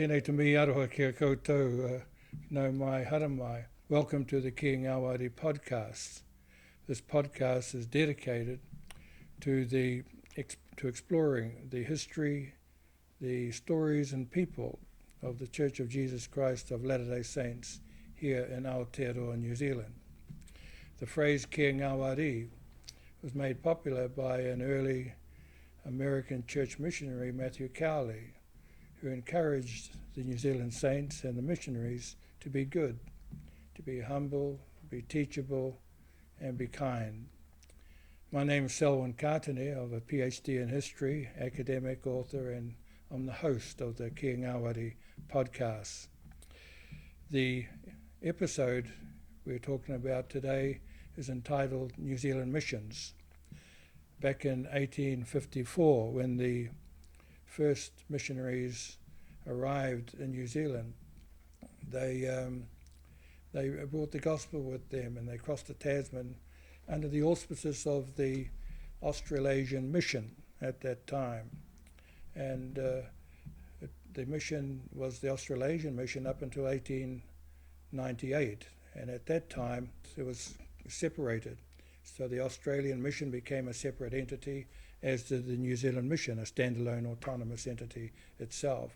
Tēnei te mi aroha kia koutou, no mai haramai. Welcome to the Kia Ngawari Podcast. This podcast is dedicated to exploring the history, the stories and people of the Church of Jesus Christ of Latter-day Saints here in Aotearoa, New Zealand. The phrase Kia Ngawari was made popular by an early American church missionary, Matthew Cowley, who encouraged the New Zealand saints and the missionaries to be good, to be humble, be teachable, and be kind. My name is Selwyn Katene. I have a PhD in history, academic, author, and I'm the host of the Kia Ngawari Podcast. The episode we're talking about today is entitled New Zealand Missions. Back in 1854, when the first missionaries arrived in New Zealand, they brought the gospel with them, and they crossed the Tasman under the auspices of the Australasian Mission at that time. And the mission was the Australasian Mission up until 1898, and at that time it was separated. So the Australian Mission became a separate entity, as did the New Zealand Mission, a standalone autonomous entity itself.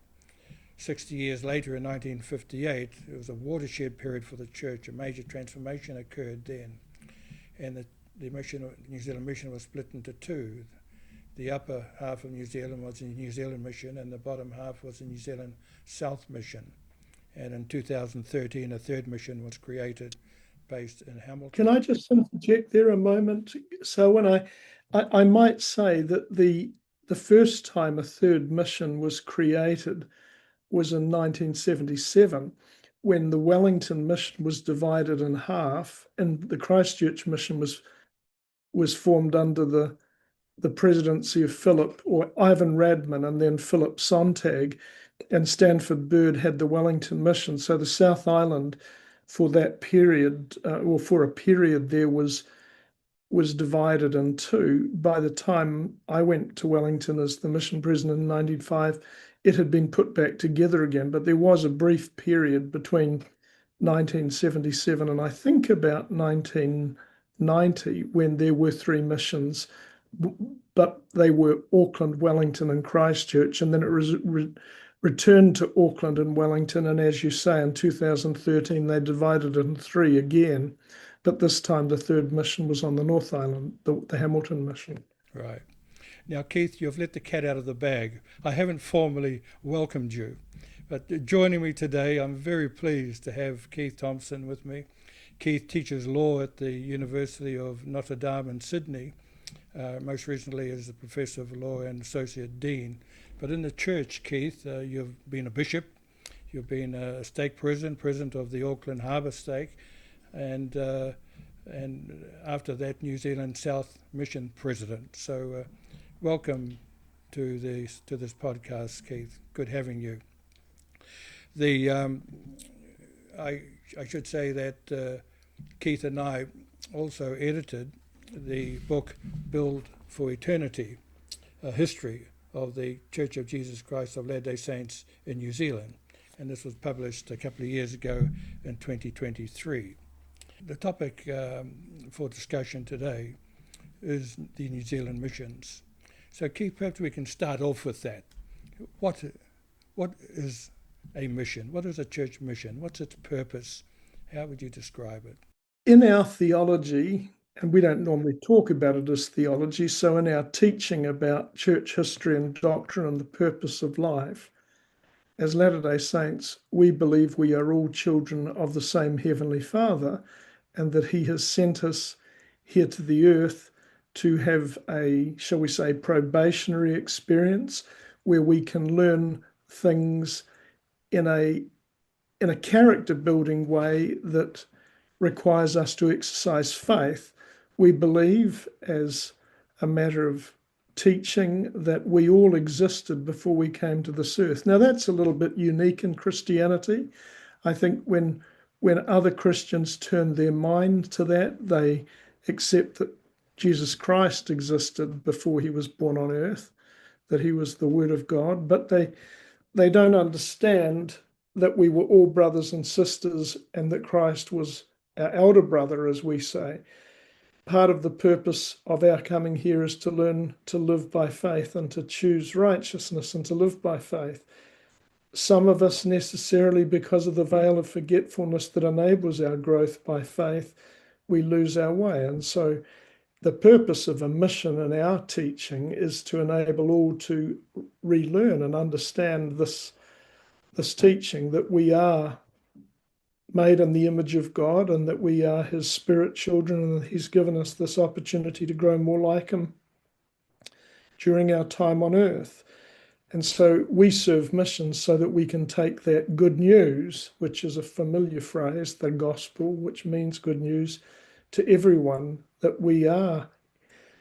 60 years later, in 1958, it was a watershed period for the church. A major transformation occurred then, and the mission, New Zealand Mission, was split into two. The upper half of New Zealand was the New Zealand Mission, and the bottom half was the New Zealand South Mission. And in 2013, a third mission was created, based in Hamilton. Can I just interject there a moment? So when I might say that the first time a third mission was created was in 1977, when the Wellington Mission was divided in half, and the Christchurch Mission was formed under the presidency of Ivan Radman and then Philip Sontag, and Stanford Bird had the Wellington Mission. So the South Island, for that period, or for a period there, was divided in two. By the time I went to Wellington as the mission president in 1995, it had been put back together again, but there was a brief period between 1977 and I think about 1990 when there were three missions, but they were Auckland, Wellington and Christchurch, and then it was returned to Auckland and Wellington, and as you say, in 2013 they divided it in three again, but this time the third mission was on the North Island, the Hamilton Mission. Right. Now, Keith, you've let the cat out of the bag. I haven't formally welcomed you, but joining me today, I'm very pleased to have Keith Thompson with me. Keith teaches law at the University of Notre Dame in Sydney, most recently as a professor of law and associate dean. But in the church, Keith, you've been a bishop, you've been a stake president of the Auckland Harbour Stake, and after that, New Zealand South Mission president. So welcome to this podcast, Keith. Good having you. I should say that Keith and I also edited the book Build for Eternity, a history of the Church of Jesus Christ of Latter-day Saints in New Zealand, and this was published a couple of years ago in 2023. The topic for discussion today is the New Zealand missions. So Keith, perhaps we can start off with that. What is a mission? What is a church mission? What's its purpose? How would you describe it? In our theology, and we don't normally talk about it as theology, so in our teaching about church history and doctrine and the purpose of life, as Latter-day Saints, we believe we are all children of the same Heavenly Father, and that He has sent us here to the earth to have a, shall we say, probationary experience where we can learn things in a character-building way that requires us to exercise faith. We believe, as a matter of teaching, that we all existed before we came to this earth. Now, that's a little bit unique in Christianity. I think when other Christians turn their mind to that, they accept that Jesus Christ existed before he was born on earth, that he was the Word of God, but they they don't understand that we were all brothers and sisters and that Christ was our elder brother, as we say. Part of the purpose of our coming here is to learn to live by faith and to choose righteousness and to live by faith. Some of us necessarily, because of the veil of forgetfulness that enables our growth by faith, we lose our way. And so the purpose of a mission in our teaching is to enable all to relearn and understand this teaching that we are made in the image of God and that we are his spirit children, and he's given us this opportunity to grow more like him during our time on earth. And so we serve missions so that we can take that good news, which is a familiar phrase, the gospel, which means good news, to everyone, that we are,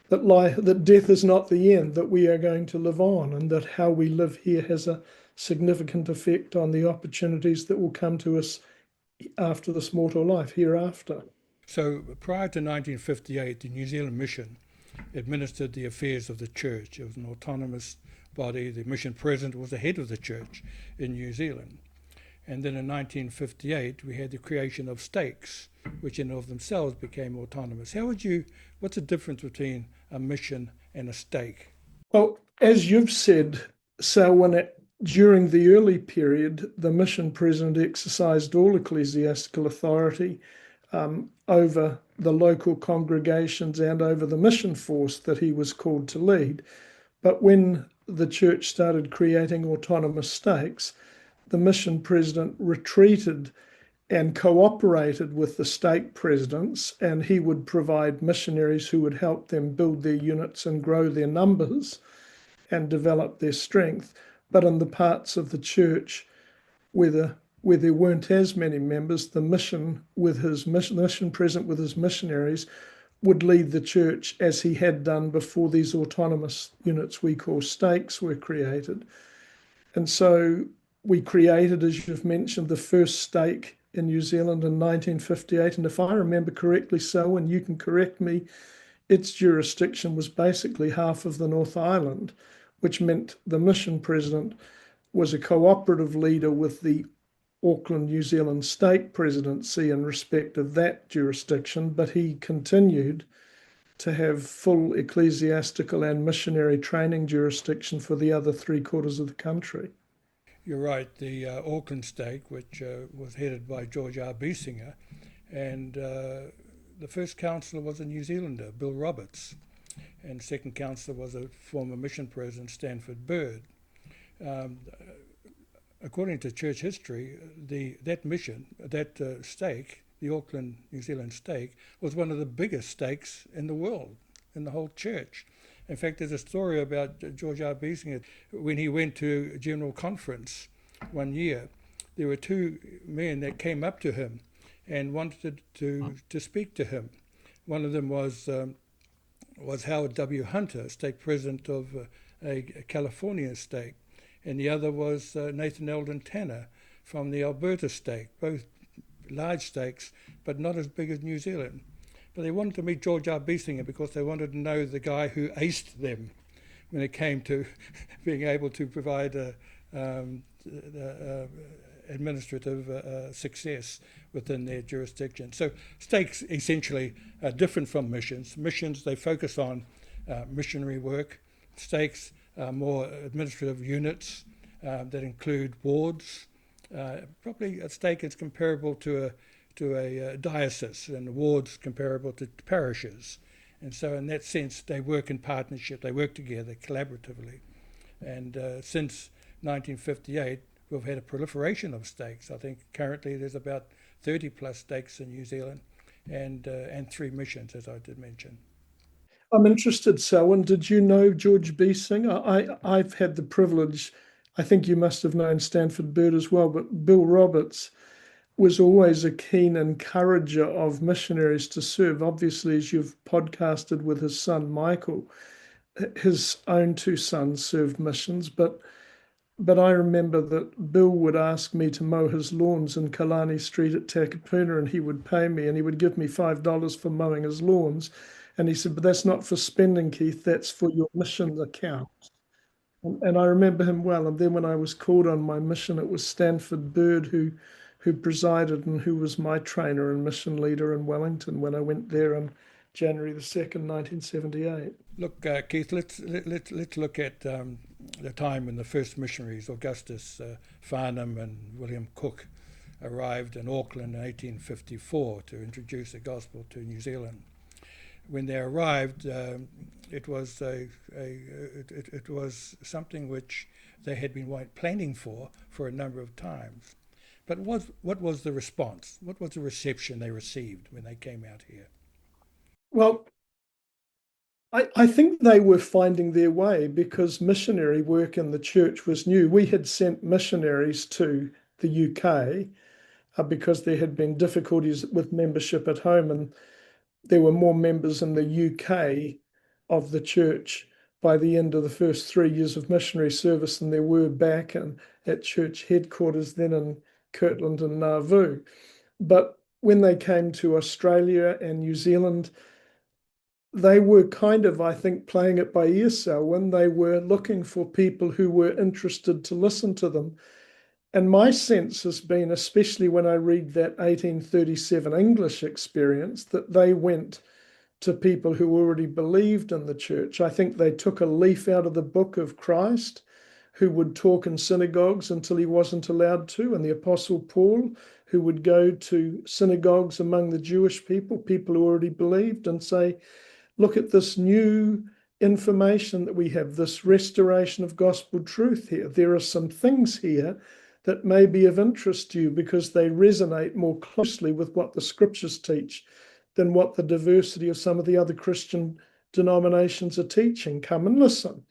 that death is not the end, that we are going to live on, and that how we live here has a significant effect on the opportunities that will come to us after this mortal life, hereafter. So prior to 1958, the New Zealand Mission administered the affairs of the church. It was an autonomous body. The mission president was the head of the church in New Zealand. And then in 1958, we had the creation of stakes, which in and of themselves became autonomous. What's the difference between a mission and a stake? Well, as you've said, Selwyn, during the early period, the mission president exercised all ecclesiastical authority over the local congregations and over the mission force that he was called to lead. But when the church started creating autonomous stakes, the mission president retreated and cooperated with the stake presidents, and he would provide missionaries who would help them build their units and grow their numbers and develop their strength. But in the parts of the church where there weren't as many members, the mission president with his missionaries would lead the church as he had done before these autonomous units we call stakes were created. And so we created, as you've mentioned, the first stake in New Zealand in 1958. And if I remember correctly, and you can correct me, its jurisdiction was basically half of the North Island, which meant the mission president was a cooperative leader with the Auckland, New Zealand State Presidency in respect of that jurisdiction, but he continued to have full ecclesiastical and missionary training jurisdiction for the other 3/4 of the country. You're right, the Auckland stake, which was headed by George R. Biesinger, and the first councillor was a New Zealander, Bill Roberts, and second councillor was a former mission president, Stanford Bird. According to church history, that stake, the Auckland, New Zealand stake, was one of the biggest stakes in the world, in the whole church. In fact, there's a story about George R. Biesinger. When he went to a general conference one year, there were two men that came up to him and wanted to speak to him. One of them was Howard W. Hunter, stake president of a California stake, and the other was Nathan Eldon Tanner from the Alberta stake, both large stakes, but not as big as New Zealand. But they wanted to meet George R. Biesinger because they wanted to know the guy who aced them when it came to being able to provide administrative success within their jurisdiction. So stakes essentially are different from missions. Missions, they focus on missionary work. Stakes are more administrative units that include wards. Probably a stake is comparable to a diocese, and wards comparable to parishes. And so in that sense, they work in partnership, they work together collaboratively. And since 1958, we've had a proliferation of stakes. I think currently there's about 30 plus stakes in New Zealand and 3 missions, as I did mention. I'm interested, Selwyn, did you know George Biesinger? I've had the privilege, I think you must have known Stanford Bird as well, but Bill Roberts was always a keen encourager of missionaries to serve. Obviously, as you've podcasted with his son, Michael, his own 2 sons served missions, but I remember that Bill would ask me to mow his lawns in Kalani Street at Takapuna, and he would pay me, and he would give me $5 for mowing his lawns. And he said, but that's not for spending, Keith, that's for your mission account. And I remember him well. And then when I was called on my mission, it was Stanford Bird who presided and who was my trainer and mission leader in Wellington when I went there on January the 2nd, 1978. Look, Keith, let's look at the time when the first missionaries, Augustus Farnham and William Cook, arrived in Auckland in 1854 to introduce the gospel to New Zealand. When they arrived, it was it was something which they had been planning for a number of times. But what was the response? What was the reception they received when they came out here? Well, I think they were finding their way because missionary work in the church was new. We had sent missionaries to the UK because there had been difficulties with membership at home, and there were more members in the UK of the church by the end of the first 3 years of missionary service than there were back at church headquarters then in Kirtland and Nauvoo. But when they came to Australia and New Zealand, they were kind of, I think, playing it by ear, Selwyn. They were looking for people who were interested to listen to them. And my sense has been, especially when I read that 1837 English experience, that they went to people who already believed in the church. I think they took a leaf out of the book of Christ, who would talk in synagogues until he wasn't allowed to, and the Apostle Paul, who would go to synagogues among the Jewish people who already believed, and say, look at this new information that we have, this restoration of gospel truth here. There are some things here that may be of interest to you because they resonate more closely with what the scriptures teach than what the diversity of some of the other Christian denominations are teaching. Come and listen.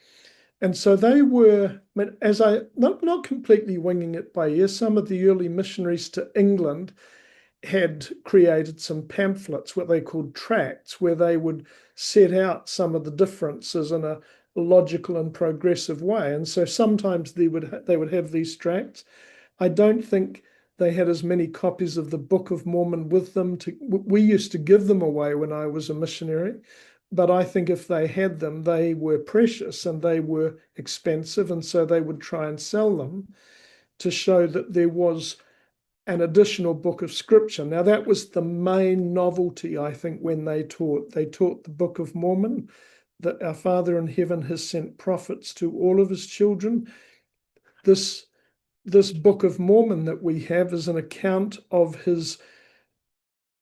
And so they were, as I, not completely winging it by ear, some of the early missionaries to England had created some pamphlets, what they called tracts, where they would set out some of the differences in a logical and progressive way. And so sometimes they would have these tracts. I don't think they had as many copies of the Book of Mormon with them. We used to give them away when I was a missionary, but I think if they had them, they were precious and they were expensive, and so they would try and sell them to show that there was an additional book of scripture. Now, that was the main novelty, I think, when they taught. They taught the Book of Mormon, that our Father in heaven has sent prophets to all of his children. This Book of Mormon that we have is an account of his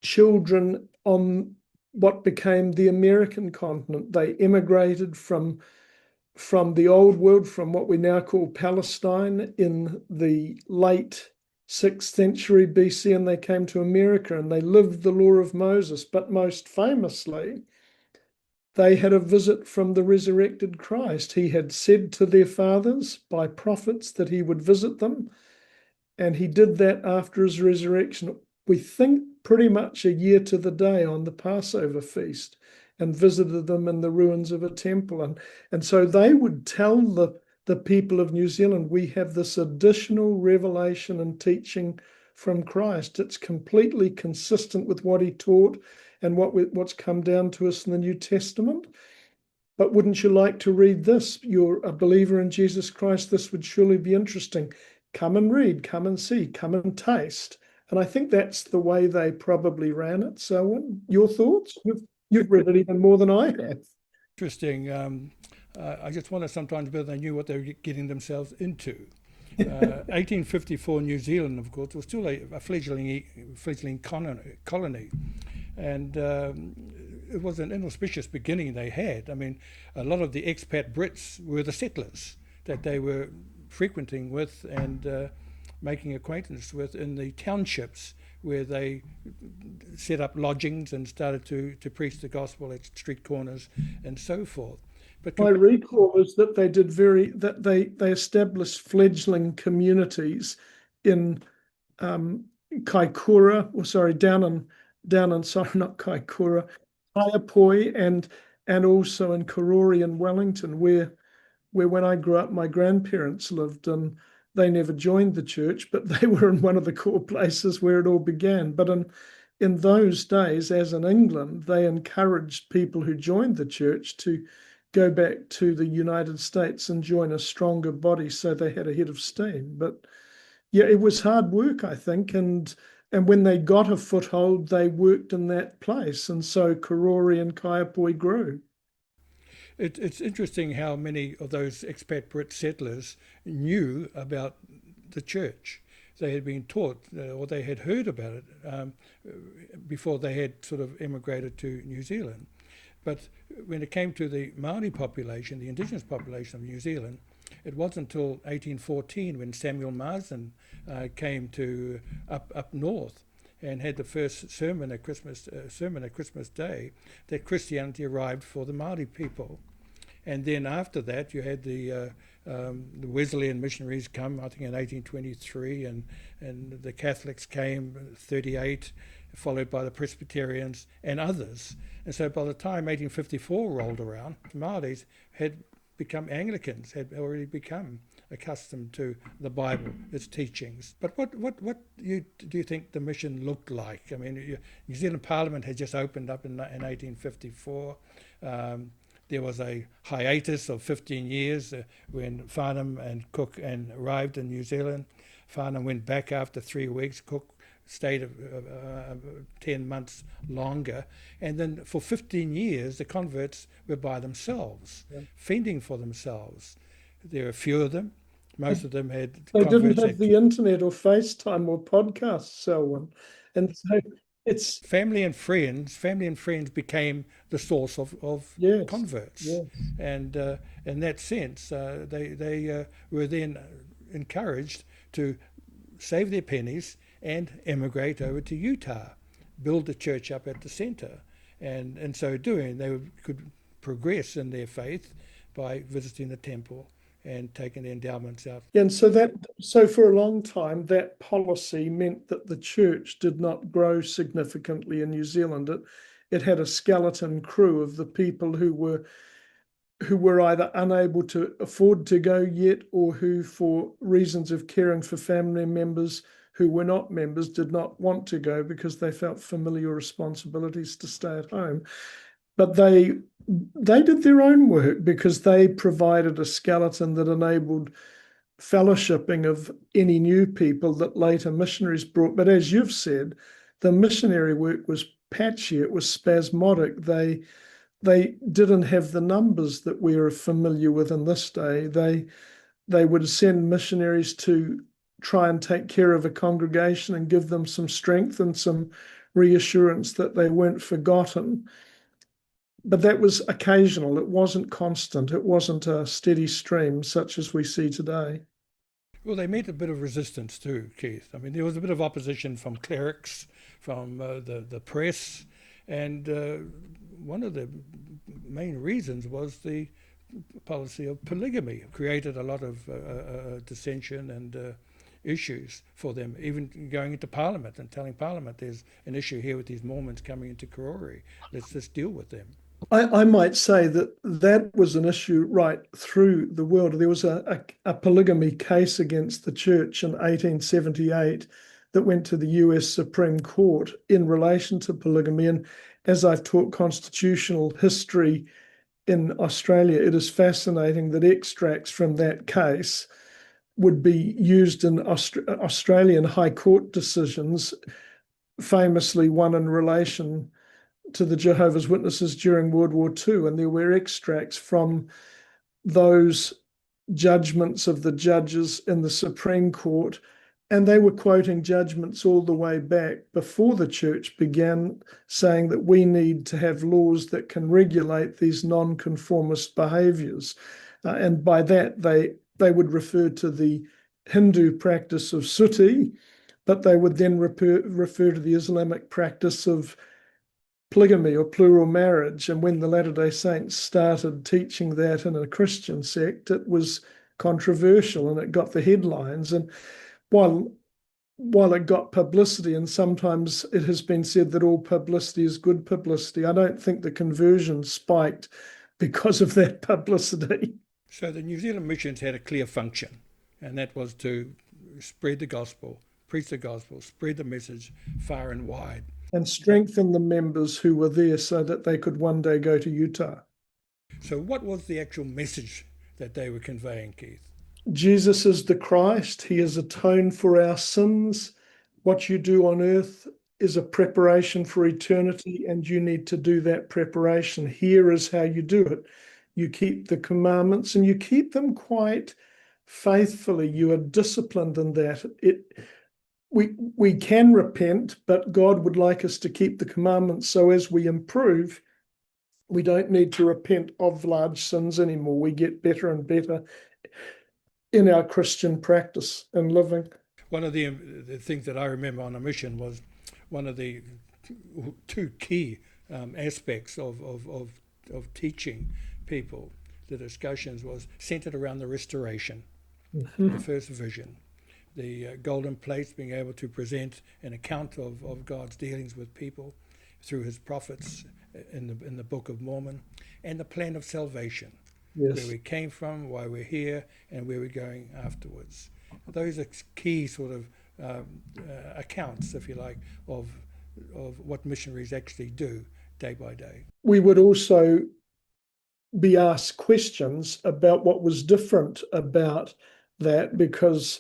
children on what became the American continent. They immigrated from the old world, from what we now call Palestine, in the late 6th century BC, and they came to America and they lived the law of Moses. But most famously, they had a visit from the resurrected Christ. He had said to their fathers by prophets that he would visit them, and he did that after his resurrection. We think pretty much a year to the day on the Passover feast, and visited them in the ruins of a temple. And so they would tell the people of New Zealand, we have this additional revelation and teaching from Christ. It's completely consistent with what he taught and what's come down to us in the New Testament. But wouldn't you like to read this? You're a believer in Jesus Christ. This would surely be interesting. Come and read, come and see, come and taste. And I think that's the way they probably ran it. So your thoughts? You've read it even more than I have. Interesting. I just wonder sometimes whether they knew what they were getting themselves into. 1854 New Zealand, of course, was still a fledgling colony. And it was an inauspicious beginning they had. I mean, a lot of the expat Brits were the settlers that they were frequenting with and making acquaintance with in the townships, where they set up lodgings and started to preach the gospel at street corners and so forth. But my recall is that they established fledgling communities in Kaikoura, down in sorry, not Kaikoura, Taiapoi, and also in Karori and Wellington, where when I grew up, my grandparents lived, and they never joined the church, but they were in one of the core places where it all began. But in those days, as in England, they encouraged people who joined the church to go back to the United States and join a stronger body, so they had a head of steam. But yeah, it was hard work, I think, and when they got a foothold, they worked in that place, and so Karori and Kaiapoi grew. It's interesting how many of those expat Brit settlers knew about the church. They had been taught or they had heard about it before they had sort of emigrated to New Zealand. But when it came to the Māori population, the indigenous population of New Zealand, it wasn't until 1814 when Samuel Marsden came to up north and had the first sermon at Christmas Day that Christianity arrived for the Māori people. And then after that, you had the Wesleyan missionaries come, I think in 1823, and the Catholics came 38, followed by the Presbyterians and others. And so by the time 1854 rolled around, the Māoris had become Anglicans, had already become accustomed to the Bible, its teachings. But what do you think the mission looked like? I mean, New Zealand Parliament had just opened up in 1854. There was a hiatus of 15 years when Farnham and Cook arrived in New Zealand. Farnham went back after 3 weeks. Cook stayed 10 months longer. And then for 15 years, the converts were by themselves, fending for themselves. There were a few of them. Most of them had They didn't have the internet or FaceTime or podcasts, Selwyn. And so it's family and friends became the source of converts. Yes. And in that sense, they were then encouraged to save their pennies and emigrate over to Utah, build the church up at the centre. And in so doing, they could progress in their faith by visiting the temple and taking the endowments out. And so for a long time, that policy meant that the church did not grow significantly in New Zealand. It had a skeleton crew of the people who were either unable to afford to go yet, or who, for reasons of caring for family members who were not members, did not want to go because they felt familiar responsibilities to stay at home. But they did their own work because they provided a skeleton that enabled fellowshipping of any new people that later missionaries brought. But as you've said, the missionary work was patchy, it was spasmodic. They didn't have the numbers that we are familiar with in this day. They would send missionaries to try and take care of a congregation and give them some strength and some reassurance that they weren't forgotten. But that was occasional. It wasn't constant. It wasn't a steady stream such as we see today. Well, they met a bit of resistance too, Keith. I mean, there was a bit of opposition from clerics, from the press, and one of the main reasons was the policy of polygamy. It created a lot of dissension and issues for them, even going into Parliament and telling Parliament there's an issue here with these Mormons coming into Karori. Let's just deal with them. I might say that was an issue right through the world. There was a polygamy case against the church in 1878 that went to the US Supreme Court in relation to polygamy. And as I've taught constitutional history in Australia, it is fascinating that extracts from that case would be used in Australian High Court decisions, famously one in relation to the Jehovah's Witnesses during World War II. And there were extracts from those judgments of the judges in the Supreme Court, and they were quoting judgments all the way back before the church began, saying that we need to have laws that can regulate these non-conformist behaviours. And by that, they would refer to the Hindu practice of sutti, but they would then refer to the Islamic practice of polygamy or plural marriage. And when the Latter-day Saints started teaching that in a Christian sect, it was controversial and it got the headlines. And while it got publicity, and sometimes it has been said that all publicity is good publicity, I don't think the conversion spiked because of that publicity. So the New Zealand missions had a clear function, and that was to spread the gospel, preach the gospel, spread the message far and wide. And strengthen the members who were there so that they could one day go to Utah. So what was the actual message that they were conveying, Keith? Jesus is the Christ. He has atoned for our sins. What you do on earth is a preparation for eternity, and you need to do that preparation. Here is how you do it. You keep the commandments, and you keep them quite faithfully. You are disciplined in that. We can repent, but God would like us to keep the commandments. So as we improve, we don't need to repent of large sins anymore. We get better and better in our Christian practice and living. One of the things that I remember on a mission was one of the two key aspects of teaching people. The discussions was centered around the restoration, the first vision, the golden plates, being able to present an account of God's dealings with people through his prophets in the Book of Mormon, and the plan of salvation. Yes. Where we came from, why we're here, and where we're going afterwards. Those are key sort of accounts, if you like, of what missionaries actually do day by day. We would also be asked questions about what was different about that, because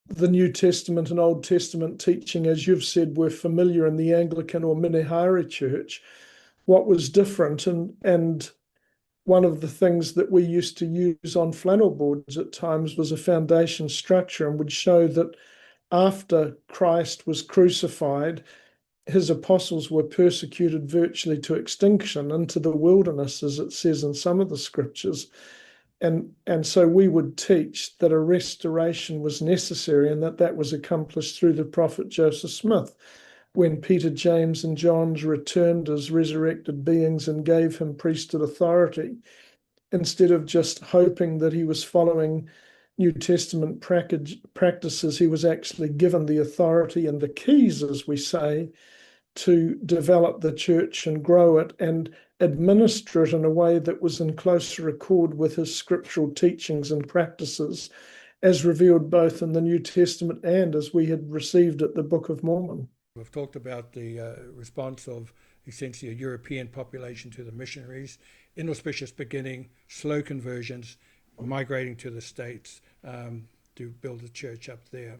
the New Testament and Old Testament teaching, as you've said, were familiar in the Anglican or Minihari Church. What was different, and one of the things that we used to use on flannel boards at times was a foundation structure, and would show that after Christ was crucified, his apostles were persecuted virtually to extinction, into the wilderness, as it says in some of the scriptures. And so we would teach that a restoration was necessary, and that was accomplished through the prophet Joseph Smith, when Peter, James, and John returned as resurrected beings and gave him priesthood authority, instead of just hoping that he was following New Testament practices. He was actually given the authority and the keys, as we say, to develop the church and grow it and administer it in a way that was in closer accord with his scriptural teachings and practices, as revealed both in the New Testament and as we had received at the Book of Mormon. We've talked about the response of essentially a European population to the missionaries, inauspicious beginning, slow conversions, migrating to the States to build a church up there.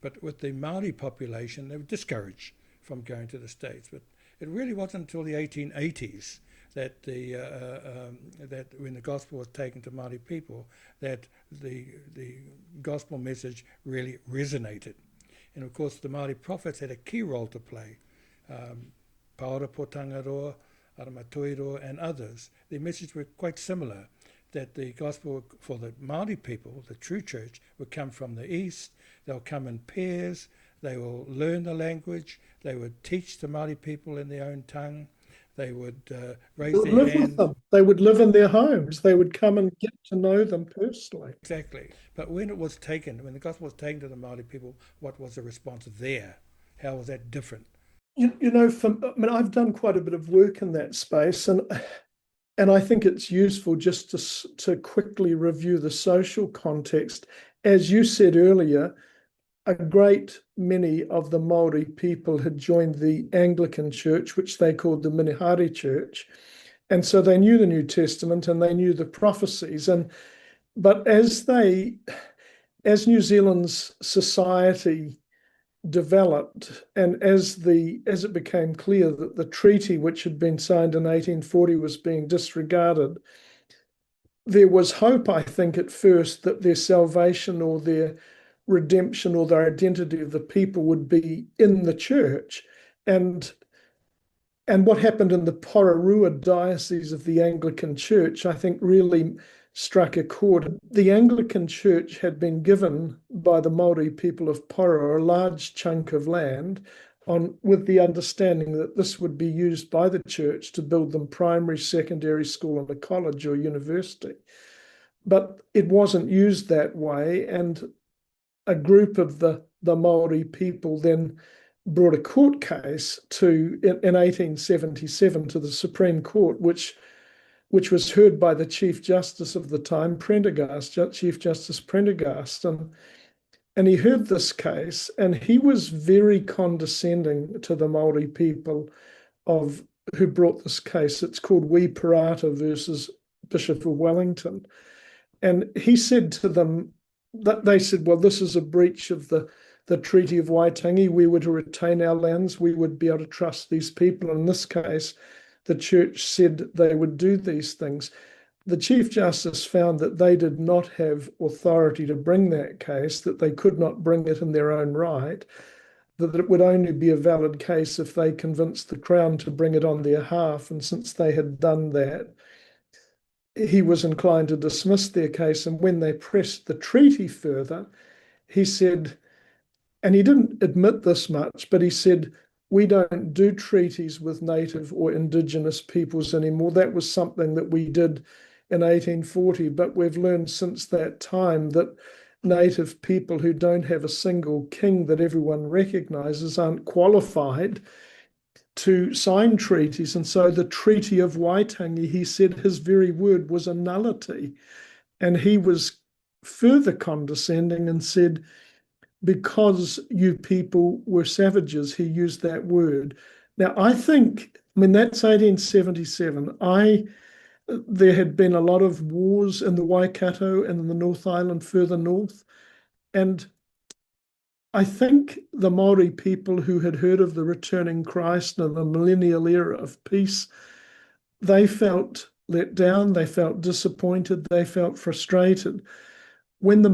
But with the Maori population, they were discouraged from going to the States. But it really wasn't until the 1880s that that when the gospel was taken to Maori people, that the gospel message really resonated. And of course, the Māori prophets had a key role to play. Paora Potangaroa, Aramatuiroa, and others. Their messages were quite similar, that the gospel for the Māori people, the true church, would come from the east. They'll come in pairs. They will learn the language. They would teach the Māori people in their own tongue. They would raise their hand. They would live in their homes. They would come and get to know them personally. Exactly. But when it was taken, when the gospel was taken to the Māori people, what was the response there? How was that different? You know, I've done quite a bit of work in that space, and I think it's useful just to quickly review the social context. As you said earlier, a great many of the Maori people had joined the Anglican Church, which they called the Minihari Church, and so they knew the New Testament and they knew the prophecies. But as New Zealand's society developed, and as it became clear that the treaty which had been signed in 1840 was being disregarded, there was hope, I think, at first that their salvation or their redemption or the identity of the people would be in the church. And what happened in the Pororua diocese of the Anglican Church, I think, really struck a chord. The Anglican Church had been given by the Māori people of Pororua a large chunk of land with the understanding that this would be used by the church to build them primary, secondary school and a college or university. But it wasn't used that way, and a group of the Māori people then brought a court case in 1877 to the Supreme Court, which was heard by the Chief Justice of the time, Chief Justice Prendergast, and he heard this case, and he was very condescending to the Māori people of who brought this case. It's called We Parata versus Bishop of Wellington. And he said to them, that they said, well, this is a breach of the Treaty of Waitangi. We were to retain our lands. We would be able to trust these people. In this case, the church said they would do these things. The Chief Justice found that they did not have authority to bring that case, that they could not bring it in their own right, that it would only be a valid case if they convinced the Crown to bring it on their behalf. And since they had done that, he was inclined to dismiss their case. And when they pressed the treaty further, he said, and he didn't admit this much, but he said, we don't do treaties with native or indigenous peoples anymore. That was something that we did in 1840, but we've learned since that time that native people who don't have a single king that everyone recognises aren't qualified to sign treaties. And so the Treaty of Waitangi, he said his very word was a nullity. And he was further condescending and said, because you people were savages, he used that word. Now, I mean, that's 1877. There had been a lot of wars in the Waikato and in the North Island further north. And I think the Maori people who had heard of the returning Christ and the millennial era of peace, they felt let down, they felt disappointed, they felt frustrated. When the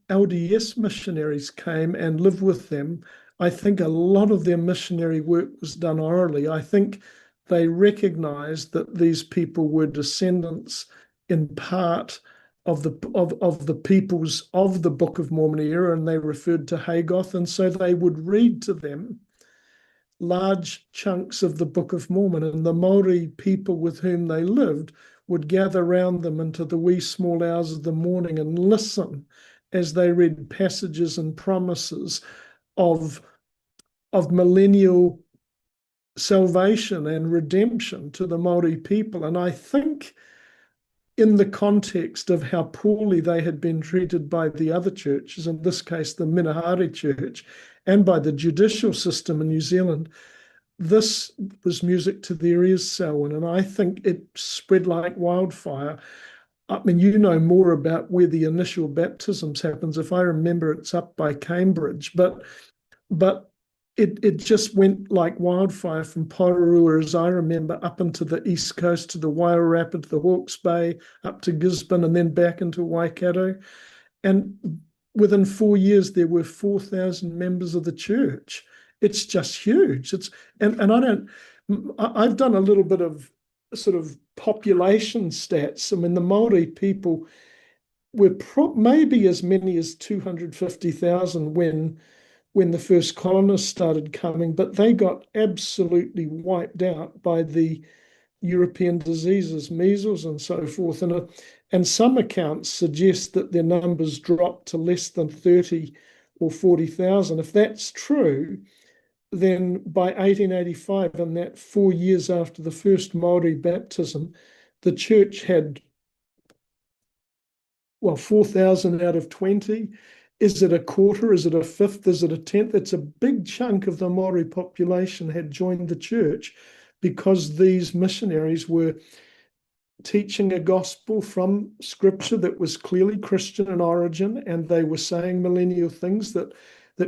LDS missionaries came and lived with them, I think a lot of their missionary work was done orally. I think they recognized that these people were descendants in part of the peoples of the Book of Mormon era, and they referred to Hagoth, and so they would read to them large chunks of the Book of Mormon, and the Maori people with whom they lived would gather round them into the wee small hours of the morning and listen as they read passages and promises of millennial salvation and redemption to the Maori people. And I think in the context of how poorly they had been treated by the other churches, in this case the Minahari Church, and by the judicial system in New Zealand, this was music to their ears, Selwyn, and I think it spread like wildfire. I mean, you know more about where the initial baptisms happens. If I remember, it's up by Cambridge, but it just went like wildfire from Pororua, as I remember, up into the east coast to the Wairarapa, to the Hawke's Bay, up to Gisborne, and then back into Waikato. And within 4 years, there were 4,000 members of the church. It's just huge. I've done a little bit of sort of population stats. I mean, the Maori people were maybe as many as 250,000 when the first colonists started coming, but they got absolutely wiped out by the European diseases, measles and so forth. And some accounts suggest that their numbers dropped to less than 30 or 40,000. If that's true, then by 1885, and that 4 years after the first Maori baptism, the church had, 4,000 out of 20. Is it a quarter? Is it a fifth? Is it a tenth? It's a big chunk of the Maori population had joined the church because these missionaries were teaching a gospel from scripture that was clearly Christian in origin, and they were saying millennial things that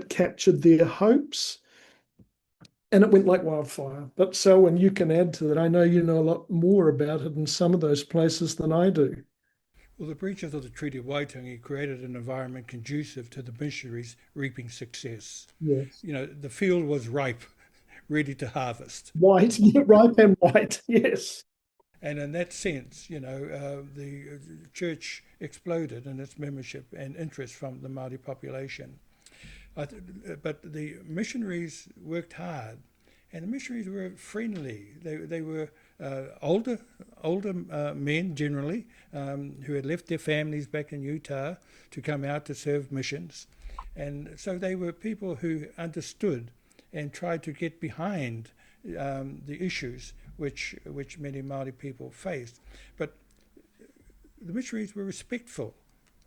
captured their hopes. And it went like wildfire. But Selwyn, you can add to that. I know you know a lot more about it in some of those places than I do. Well, the breaches of the Treaty of Waitangi created an environment conducive to the missionaries reaping success. Yes. You know, the field was ripe, ready to harvest. White, ripe and white, yes. And in that sense, the church exploded in its membership and interest from the Māori population. But the missionaries worked hard, and the missionaries were friendly. They were older men generally who had left their families back in Utah to come out to serve missions, and so they were people who understood and tried to get behind the issues which many Māori people faced. But the missionaries were respectful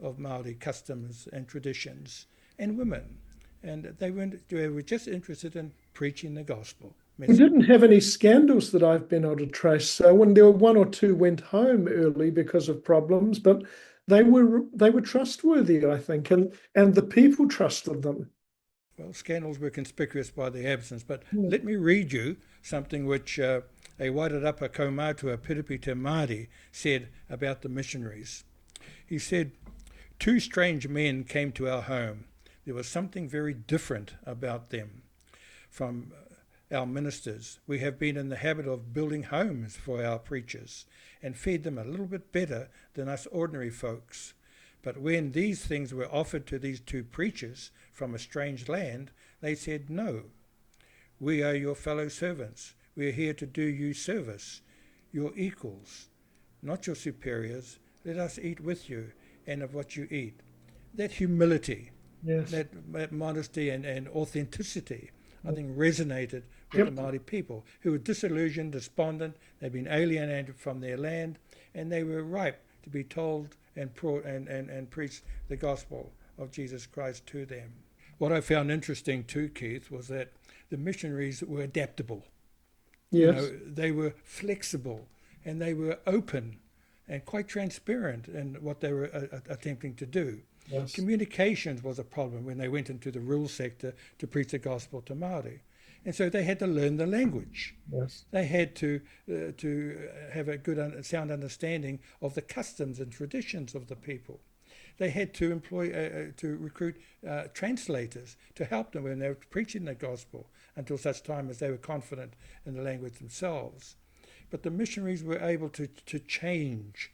of Māori customs and traditions and women. And they were just interested in preaching the gospel. We didn't have any scandals that I've been able to trace. So when there were one or two went home early because of problems, but they were trustworthy, I think, and the people trusted them. Well, scandals were conspicuous by their absence, but let me read you something which a Wairarapa Kaumātua Piripita Māori said about the missionaries. He said, "Two strange men came to our home. There was something very different about them from our ministers. We have been in the habit of building homes for our preachers and fed them a little bit better than us ordinary folks. But when these things were offered to these two preachers from a strange land, they said, 'No, we are your fellow servants. We are here to do you service, your equals, not your superiors. Let us eat with you and of what you eat.'" That humility, yes, that modesty and authenticity, I think resonated with the Māori people, who were disillusioned, despondent. They'd been alienated from their land, and they were ripe to be told and preach the gospel of Jesus Christ to them. What I found interesting too, Keith, was that the missionaries were adaptable. yes, They were flexible, and they were open and quite transparent in what they were attempting to do. yes, Communications was a problem when they went into the rural sector to preach the gospel to Māori. And so they had to learn the language. yes, They had to have a good, sound understanding of the customs and traditions of the people. They had to recruit translators to help them when they were preaching the gospel until such time as they were confident in the language themselves. But the missionaries were able to change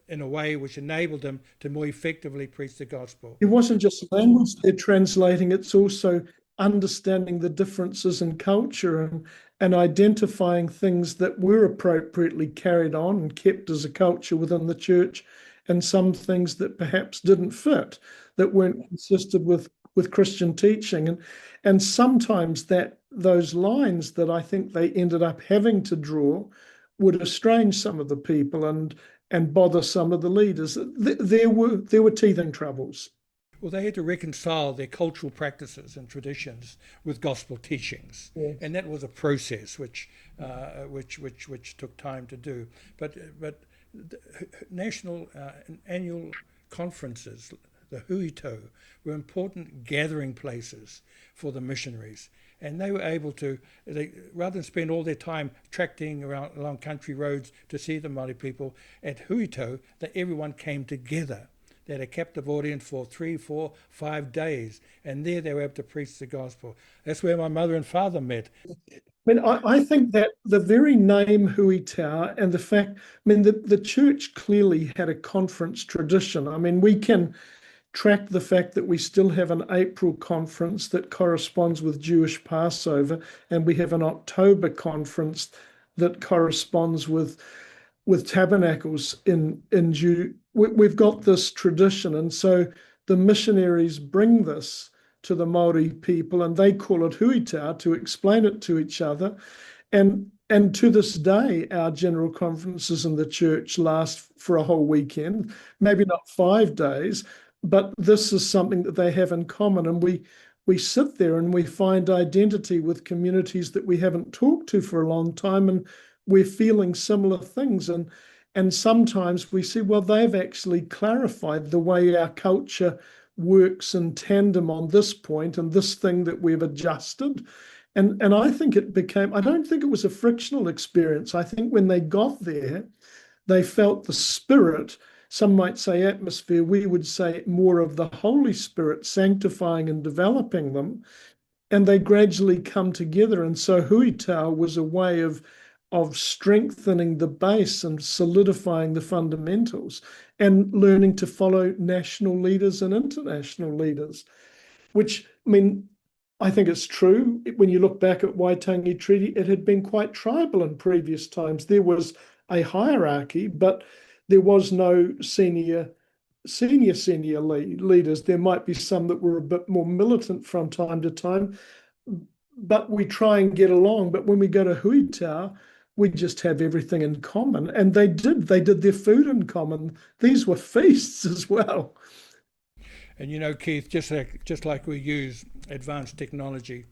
in a way which enabled them to more effectively preach the gospel. it wasn't just language they're translating, it's also understanding the differences in culture and identifying things that were appropriately carried on and kept as a culture within the church, and some things that perhaps didn't fit, that weren't consistent with Christian teaching. And sometimes those lines that I think they ended up having to draw would estrange some of the people and bother some of the leaders. There were teething troubles. Well, they had to reconcile their cultural practices and traditions with gospel teachings, Yes. and that was a process which took time to do. But national annual conferences, the huito, were important gathering places for the missionaries, and they were able to, rather than spend all their time tracting around along country roads to see the Māori people, at huito, that everyone came together. They had a captive audience for 3, 4, 5 days, and there they were able to preach the gospel. That's where my mother and father met. I mean, I think that the very name huitau and the fact, the church clearly had a conference tradition. I mean, we can track the fact that we still have an April conference that corresponds with Jewish Passover, and we have an October conference that corresponds with tabernacles in Jew. We've got this tradition, and so the missionaries bring this to the Maori people, and they call it huitau to explain it to each other. And to this day, our general conferences in the church last for a whole weekend, maybe not 5 days, but this is something that they have in common. And we sit there and we find identity with communities that we haven't talked to for a long time, and we're feeling similar things. And sometimes we see, well, they've actually clarified the way our culture works in tandem on this point and this thing that we've adjusted. And I think I don't think it was a frictional experience. I think when they got there, they felt the spirit, some might say atmosphere, we would say more of the Holy Spirit sanctifying and developing them, and they gradually come together. And so huitau was a way of strengthening the base and solidifying the fundamentals and learning to follow national leaders and international leaders, which, I think it's true. When you look back at Waitangi Treaty, it had been quite tribal in previous times. There was a hierarchy, but there was no senior leaders. There might be some that were a bit more militant from time to time, but we try and get along. But when we go to huitau, we just have everything in common. And they did their food in common. These were feasts as well. And Keith, just like we use advanced technology,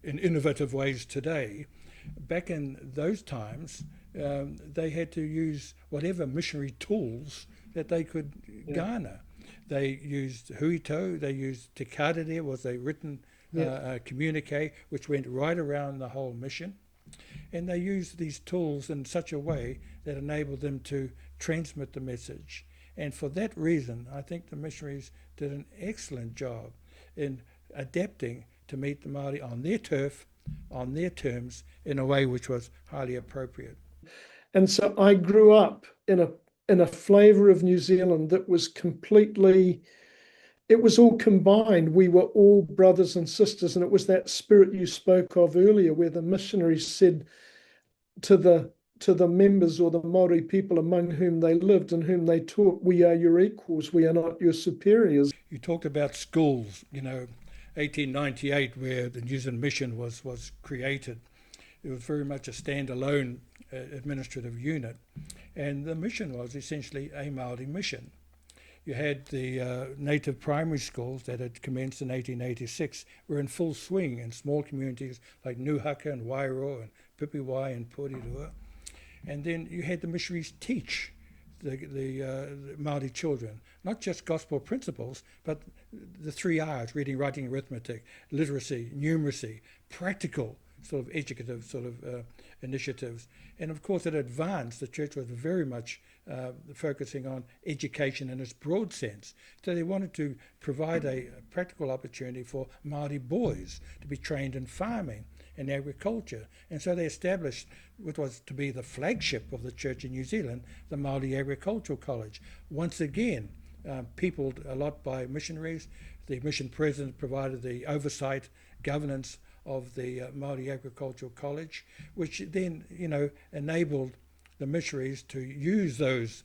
in innovative ways today. Back in those times, they had to use whatever missionary tools that they could garner. They used huito, they used te karere, was a written communique which went right around the whole mission. And they used these tools in such a way that enabled them to transmit the message. And for that reason, I think the missionaries did an excellent job in adapting to meet the Māori on their turf, on their terms, in a way which was highly appropriate. And so I grew up in a flavour of New Zealand that was completely, it was all combined. We were all brothers and sisters, and it was that spirit you spoke of earlier, where the missionaries said to the members or the Māori people among whom they lived and whom they taught, we are your equals, we are not your superiors. You talked about schools, 1898, where the New Zealand Mission was created. It was very much a standalone administrative unit, and the mission was essentially a Māori mission. You had the native primary schools that had commenced in 1886 were in full swing in small communities like Nuhaka and Wairoa and Pipiwai and Porirua. And then you had the missionaries teach the Māori children, not just gospel principles, but the 3 R's, reading, writing, arithmetic, literacy, numeracy, practical sort of educative sort of initiatives. And of course at Advance, the church was very much focusing on education in its broad sense. So they wanted to provide a practical opportunity for Māori boys to be trained in farming and agriculture. And so they established what was to be the flagship of the church in New Zealand, the Māori Agricultural College. Once again, peopled a lot by missionaries. The mission president provided the oversight, governance of the Māori Agricultural College, which then, enabled the missionaries to use those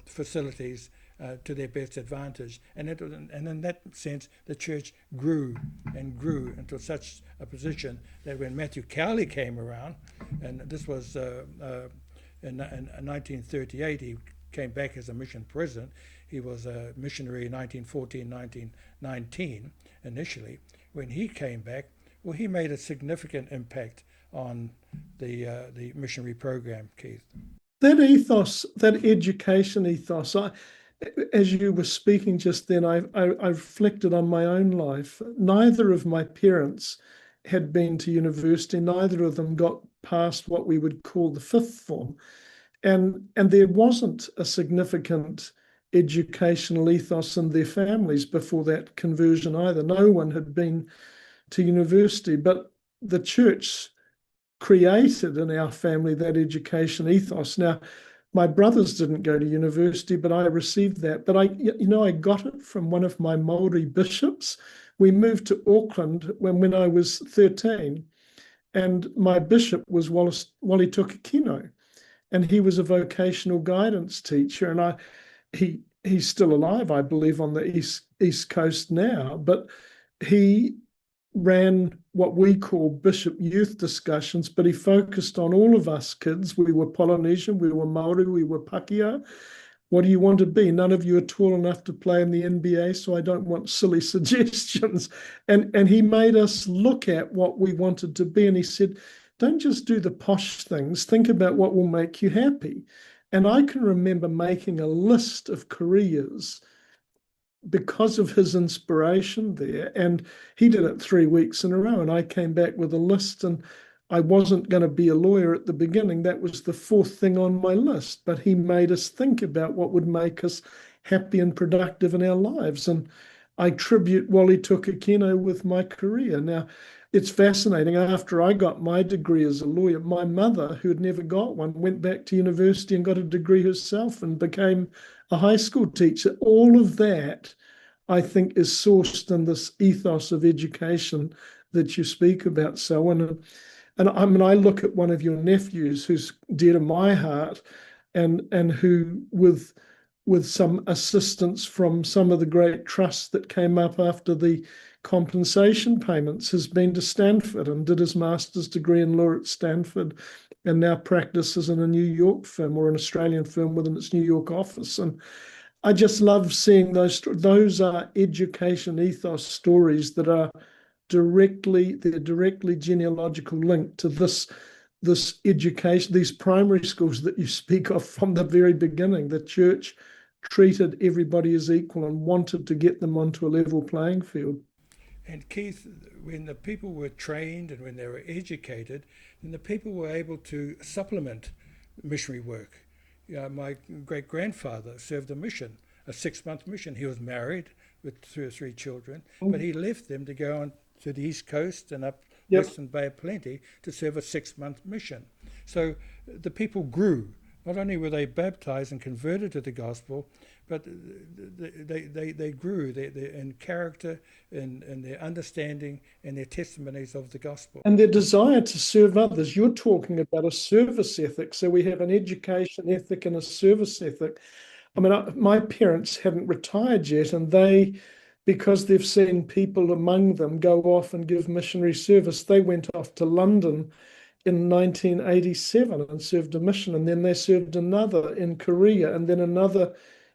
facilities to their best advantage. And in that sense, the church grew and grew into such a position that when Matthew Cowley came around, and this was in 1938, he came back as a mission president. He was a missionary in 1914, 1919 initially. When he came back, well, he made a significant impact on the missionary program, Keith. That ethos, that education ethos, as you were speaking just then, I reflected on my own life. Neither of my parents had been to university. Neither of them got past what we would call the fifth form. And there wasn't a significant educational ethos in their families before that conversion either. No one had been to university, but the church created in our family that education ethos. Now, my brothers didn't go to university, but I received that. But I got it from one of my Maori bishops. We moved to Auckland when I was 13, and my bishop was Wali Tukakino, and he was a vocational guidance teacher, and he's still alive, I believe, on the East Coast now, but he ran what we call bishop youth discussions, but he focused on all of us kids. We were Polynesian, we were Maori, we were Pakeha. What do you want to be? None of you are tall enough to play in the NBA, so I don't want silly suggestions. And he made us look at what we wanted to be, and he said, don't just do the posh things, think about what will make you happy. And I can remember making a list of careers because of his inspiration there. And he did it 3 weeks in a row. And I came back with a list, and I wasn't going to be a lawyer at the beginning. That was the fourth thing on my list. But he made us think about what would make us happy and productive in our lives. And I tribute Wali Tukakino with my career. Now, it's fascinating. After I got my degree as a lawyer, my mother, who had never got one, went back to university and got a degree herself and became a high school teacher. All of that, I think, is sourced in this ethos of education that you speak about, Selwyn. And I mean, I look at one of your nephews who's dear to my heart, and who, with some assistance from some of the great trusts that came up after the compensation payments, has been to Stanford and did his master's degree in law at Stanford, and now practices in a New York firm, or an Australian firm within its New York office. And I just love seeing those are education ethos stories that are they're directly genealogical linked to this education, these primary schools that you speak of from the very beginning. The church treated everybody as equal and wanted to get them onto a level playing field. And Keith, when the people were trained and when they were educated, then the people were able to supplement missionary work. My great-grandfather served a mission, a 6-month mission. He was married with 2 or 3 children, but he left them to go on to the East Coast and up Western Bay of Plenty to serve a 6-month mission. So the people grew. Not only were they baptized and converted to the gospel, but they grew in character, in their understanding and their testimonies of the gospel. And their desire to serve others. You're talking about a service ethic. So we have an education ethic and a service ethic. I mean, my parents hadn't retired yet, and because they've seen people among them go off and give missionary service, they went off to London in 1987 and served a mission, and then they served another in Korea and then another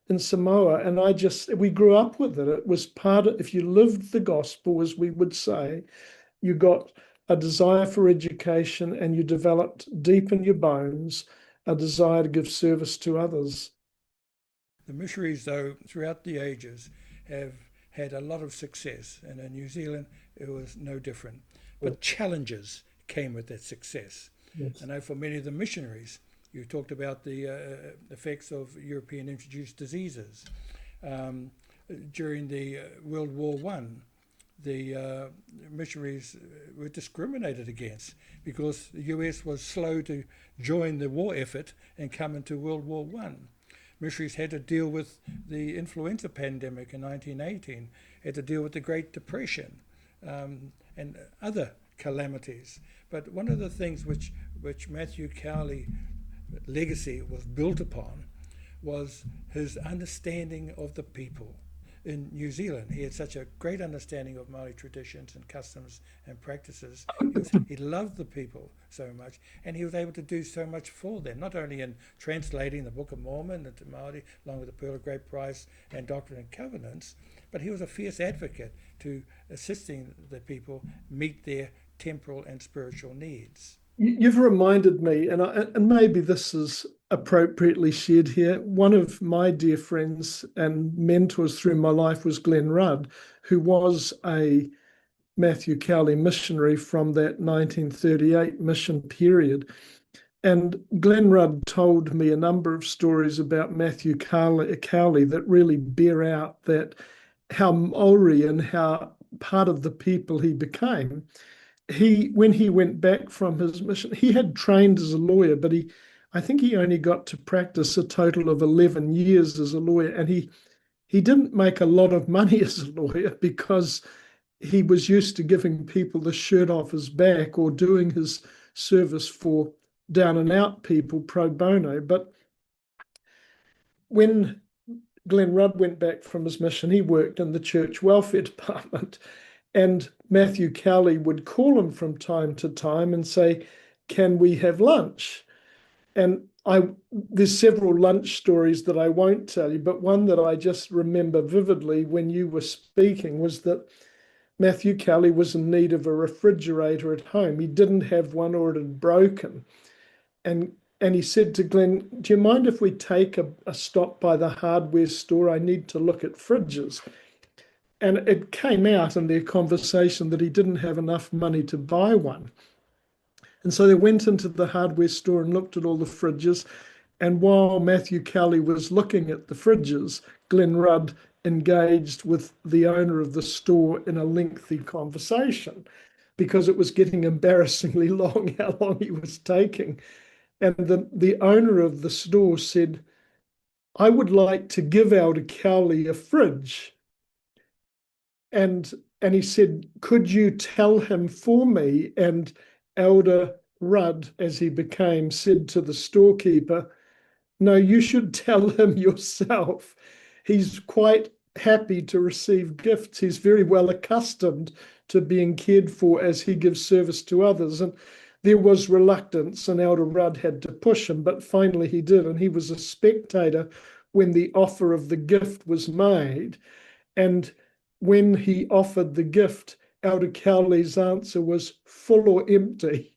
in Samoa. And we grew up with it. It was part of, if you lived the gospel, as we would say, you got a desire for education and you developed deep in your bones a desire to give service to others. The missionaries, though, throughout the ages have had a lot of success, and in New Zealand it was no different. But challenges came with that success. Yes. I know for many of the missionaries, you talked about the effects of European introduced diseases. During the World War I, the missionaries were discriminated against because the US was slow to join the war effort and come into World War I. Missionaries had to deal with the influenza pandemic in 1918, had to deal with the Great Depression and other calamities. But one of the things which Matthew Cowley's legacy was built upon was his understanding of the people. In New Zealand, he had such a great understanding of Māori traditions and customs and practices. He loved the people so much, and he was able to do so much for them, not only in translating the Book of Mormon into Māori, along with the Pearl of Great Price and Doctrine and Covenants, but he was a fierce advocate to assisting the people meet their temporal and spiritual needs. You've reminded me, and maybe this is appropriately shared here. One of my dear friends and mentors through my life was Glenn Rudd, who was a Matthew Cowley missionary from that 1938 mission period. And Glenn Rudd told me a number of stories about Matthew Cowley that really bear out that how Maori and how part of the people he became. When he went back from his mission, he had trained as a lawyer, but I think he only got to practice a total of 11 years as a lawyer. And he didn't make a lot of money as a lawyer because he was used to giving people the shirt off his back or doing his service for down and out people pro bono. But when Glenn Rudd went back from his mission, he worked in the church welfare department. And Matthew Cowley would call him from time to time and say, "Can we have lunch?" And there's several lunch stories that I won't tell you, but one that I just remember vividly when you were speaking was that Matthew Cowley was in need of a refrigerator at home. He didn't have one or it had broken. And he said to Glenn, "Do you mind if we take a stop by the hardware store? I need to look at fridges." And it came out in their conversation that he didn't have enough money to buy one. And so they went into the hardware store and looked at all the fridges. And while Matthew Cowley was looking at the fridges, Glenn Rudd engaged with the owner of the store in a lengthy conversation because it was getting embarrassingly long how long he was taking. And the owner of the store said, "I would like to give Elder Cowley a fridge." And he said, "Could you tell him for me?" And Elder Rudd, as he became, said to the storekeeper, "No, you should tell him yourself. He's quite happy to receive gifts. He's very well accustomed to being cared for as he gives service to others." And there was reluctance, and Elder Rudd had to push him, but finally he did. And he was a spectator when the offer of the gift was made. And when he offered the gift, Aotearoa's answer was full or empty.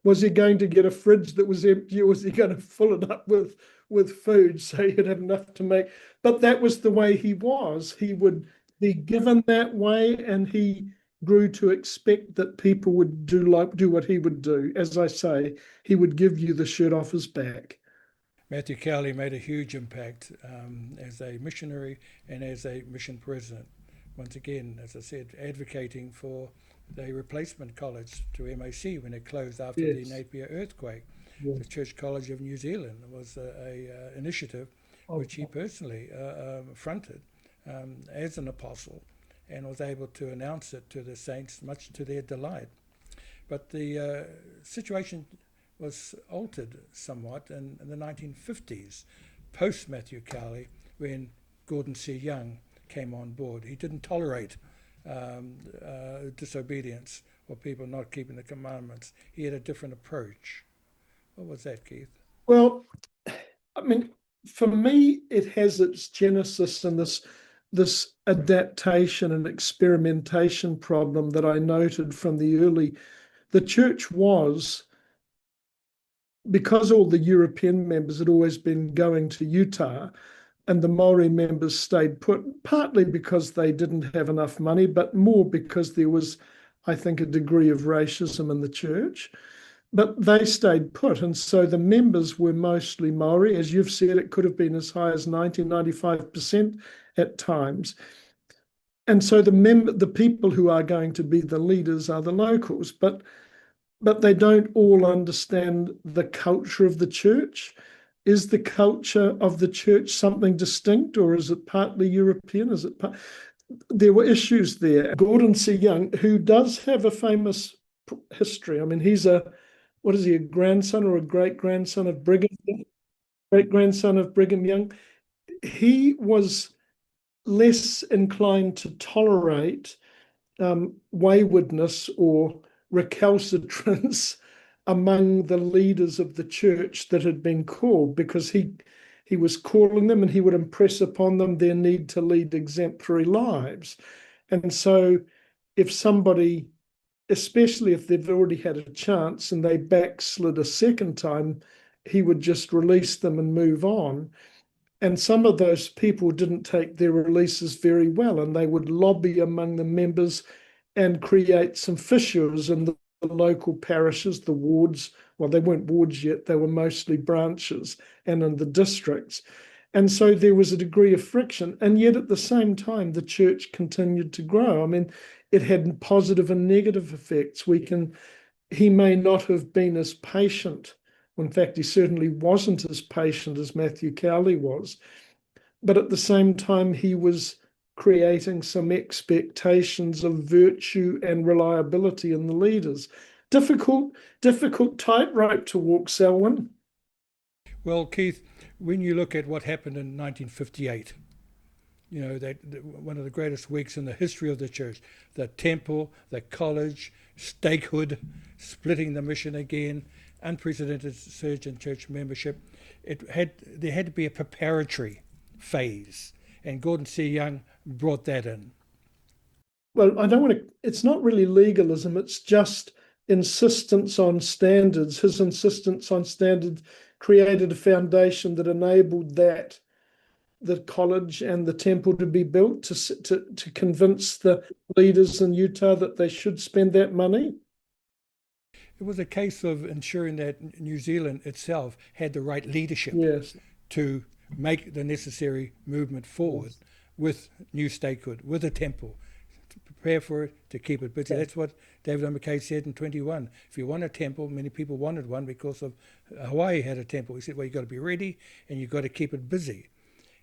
Was he going to get a fridge that was empty, or was he going to fill it up with food so he'd have enough to make? But that was the way he was. He would be given that way, and he grew to expect that people would do what he would do. As I say, he would give you the shirt off his back. Matthew Cowley made a huge impact as a missionary and as a mission president. Once again, as I said, advocating for the replacement college to MAC when it closed after the Napier earthquake. Yes. The Church College of New Zealand was a initiative which he personally fronted as an apostle, and was able to announce it to the saints, much to their delight. But the situation was altered somewhat in the 1950s, post Matthew Cowley, when Gordon C. Young came on board. He didn't tolerate disobedience or people not keeping the commandments. He had a different approach. What was that, Keith? Well, I mean, for me, it has its genesis in this adaptation and experimentation problem that I noted from the early. The church was, because all the European members had always been going to Utah, and the Maori members stayed put, partly because they didn't have enough money, but more because there was, I think, a degree of racism in the church. But they stayed put, and so the members were mostly Maori. As you've said, it could have been as high as 95% at times. And so the people who are going to be the leaders are the locals, but they don't all understand the culture of the church. Is the culture of the church something distinct, or is it partly European? There were issues there. Gordon C. Young, who does have a famous history. I mean, he's a grandson or a great-grandson of Brigham? Great-grandson of Brigham Young. He was less inclined to tolerate waywardness or recalcitrance among the leaders of the church that had been called, because he was calling them, and he would impress upon them their need to lead exemplary lives. And so if somebody, especially if they've already had a chance and they backslid a second time, he would just release them and move on. And some of those people didn't take their releases very well, and they would lobby among the members and create some fissures in the local parishes, the wards. Well, they weren't wards yet, they were mostly branches, and in the districts. And so there was a degree of friction, and yet at the same time, the church continued to grow. I mean, it had positive and negative effects. He may not have been as patient. In fact, he certainly wasn't as patient as Matthew Cowley was. But at the same time, he was creating some expectations of virtue and reliability in the leaders. Difficult tightrope to walk, Selwyn. Well, Keith, when you look at what happened in 1958, one of the greatest weeks in the history of the church, the temple, the college, stakehood, splitting the mission again, unprecedented surge in church membership, there had to be a preparatory phase, and Gordon C. Young brought that in. Well, it's not really legalism, it's just insistence on standards. His insistence on standards created a foundation that enabled the college and the temple to be built to convince the leaders in Utah that they should spend that money. It was a case of ensuring that New Zealand itself had the right leadership to make the necessary movement forward with new statehood, with a temple, to prepare for it, to keep it busy. That's what David McKay said in 21. If you want a temple, many people wanted one because of Hawaii had a temple. He said, well, you've got to be ready and you've got to keep it busy.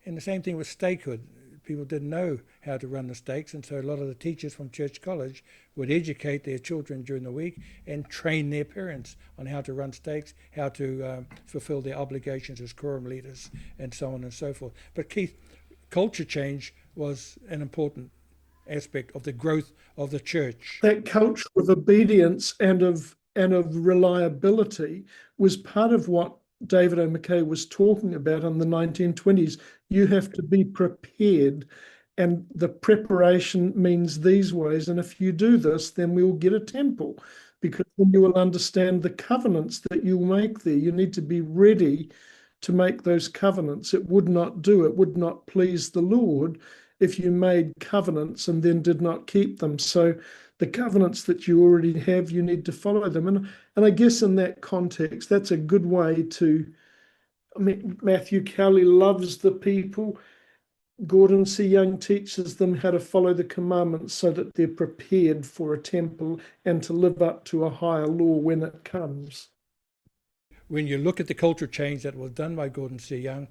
And the same thing with statehood. People didn't know how to run the stakes, and so a lot of the teachers from Church College would educate their children during the week and train their parents on how to run stakes, how to fulfill their obligations as quorum leaders, and so on and so forth. But Keith, culture change was an important aspect of the growth of the church. That culture of obedience and of reliability was part of what David O. McKay was talking about in the 1920s. You have to be prepared and the preparation means these ways. And if you do this, then we'll get a temple, because then you will understand the covenants that you'll make there. You need to be ready to make those covenants. It would not please the Lord if you made covenants and then did not keep them. So the covenants that you already have, you need to follow them. And I guess in that context, that's a good way to, I mean, Matthew Cowley loves the people. Gordon C. Young teaches them how to follow the commandments so that they're prepared for a temple and to live up to a higher law when it comes. When you look at the cultural change that was done by Gordon C. Young,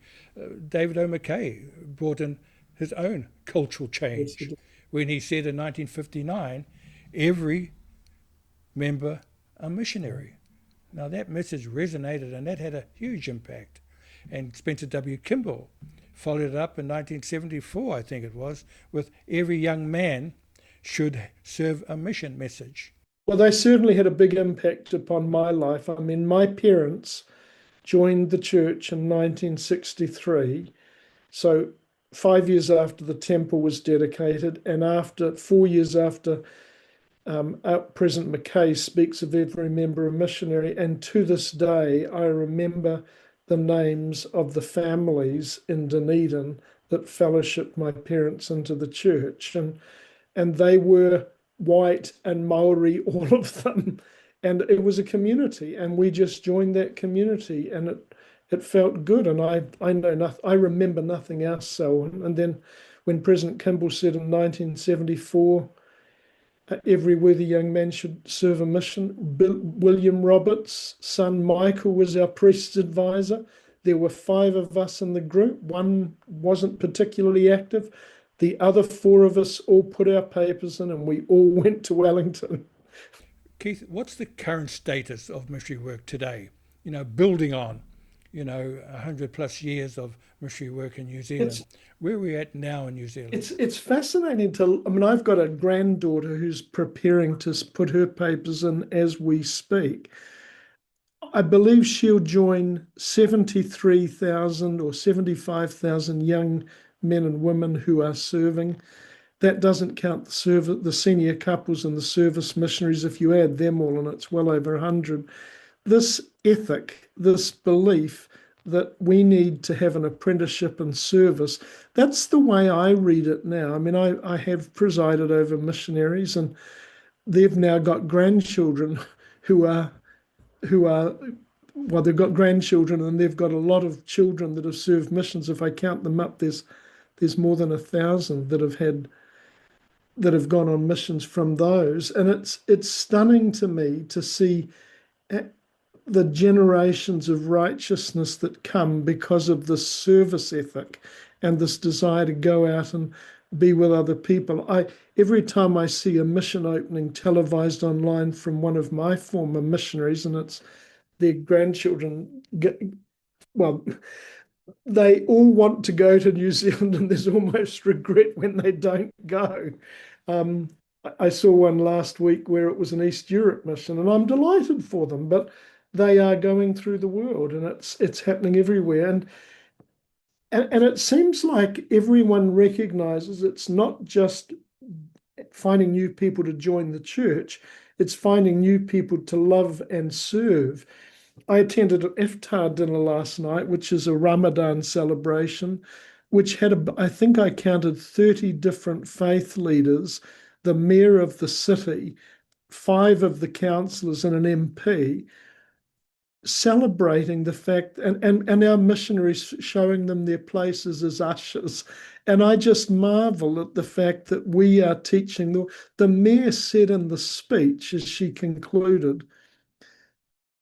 David O. McKay brought in his own cultural change when he said in 1959, every member a missionary. Now that message resonated, and that had a huge impact. And Spencer W. Kimball followed it up in 1974, I think it was, with every young man should serve a mission message. Well, they certainly had a big impact upon my life. I mean, my parents joined the church in 1963, so 5 years after the temple was dedicated, and 4 years after President McKay speaks of every member a missionary. And to this day, I remember the names of the families in Dunedin that fellowshipped my parents into the church. And they were white and Maori, all of them. And it was a community, and we just joined that community, and it felt good. And I remember nothing else. So, and then when President Kimball said in 1974, every worthy young man should serve a mission, William Roberts' son Michael was our priest's advisor. There were 5 of us in the group. One wasn't particularly active. The other 4 of us all put our papers in, and we all went to Wellington. Keith, what's the current status of missionary work today? You know, building on, 100 plus years of missionary work in New Zealand. Where are we at now in New Zealand? It's fascinating I've got a granddaughter who's preparing to put her papers in as we speak. I believe she'll join 73,000 or 75,000 young men and women who are serving. That doesn't count the senior couples and the service missionaries. If you add them all, and it's well over 100. This ethic, this belief that we need to have an apprenticeship and service, that's the way I read it now. I mean, I have presided over missionaries, and they've now got grandchildren who are well, they've got grandchildren, and they've got a lot of children that have served missions. If I count them up, there's more than 1,000 that have gone on missions from those. And it's stunning to me to see the generations of righteousness that come because of this service ethic and this desire to go out and be with other people. Every time I see a mission opening televised online from one of my former missionaries, and it's their grandchildren, well, they all want to go to New Zealand, and there's almost regret when they don't go. I saw one last week where it was an East Europe mission, and I'm delighted for them, but they are going through the world, and it's happening everywhere. And it seems like everyone recognizes it's not just finding new people to join the church, it's finding new people to love and serve. I attended an iftar dinner last night, which is a Ramadan celebration, which had, I think I counted 30 different faith leaders, the mayor of the city, 5 of the councillors, and an MP, celebrating the fact, and our missionaries showing them their places as ushers. And I just marvel at the fact that we are teaching. The mayor said in the speech as she concluded,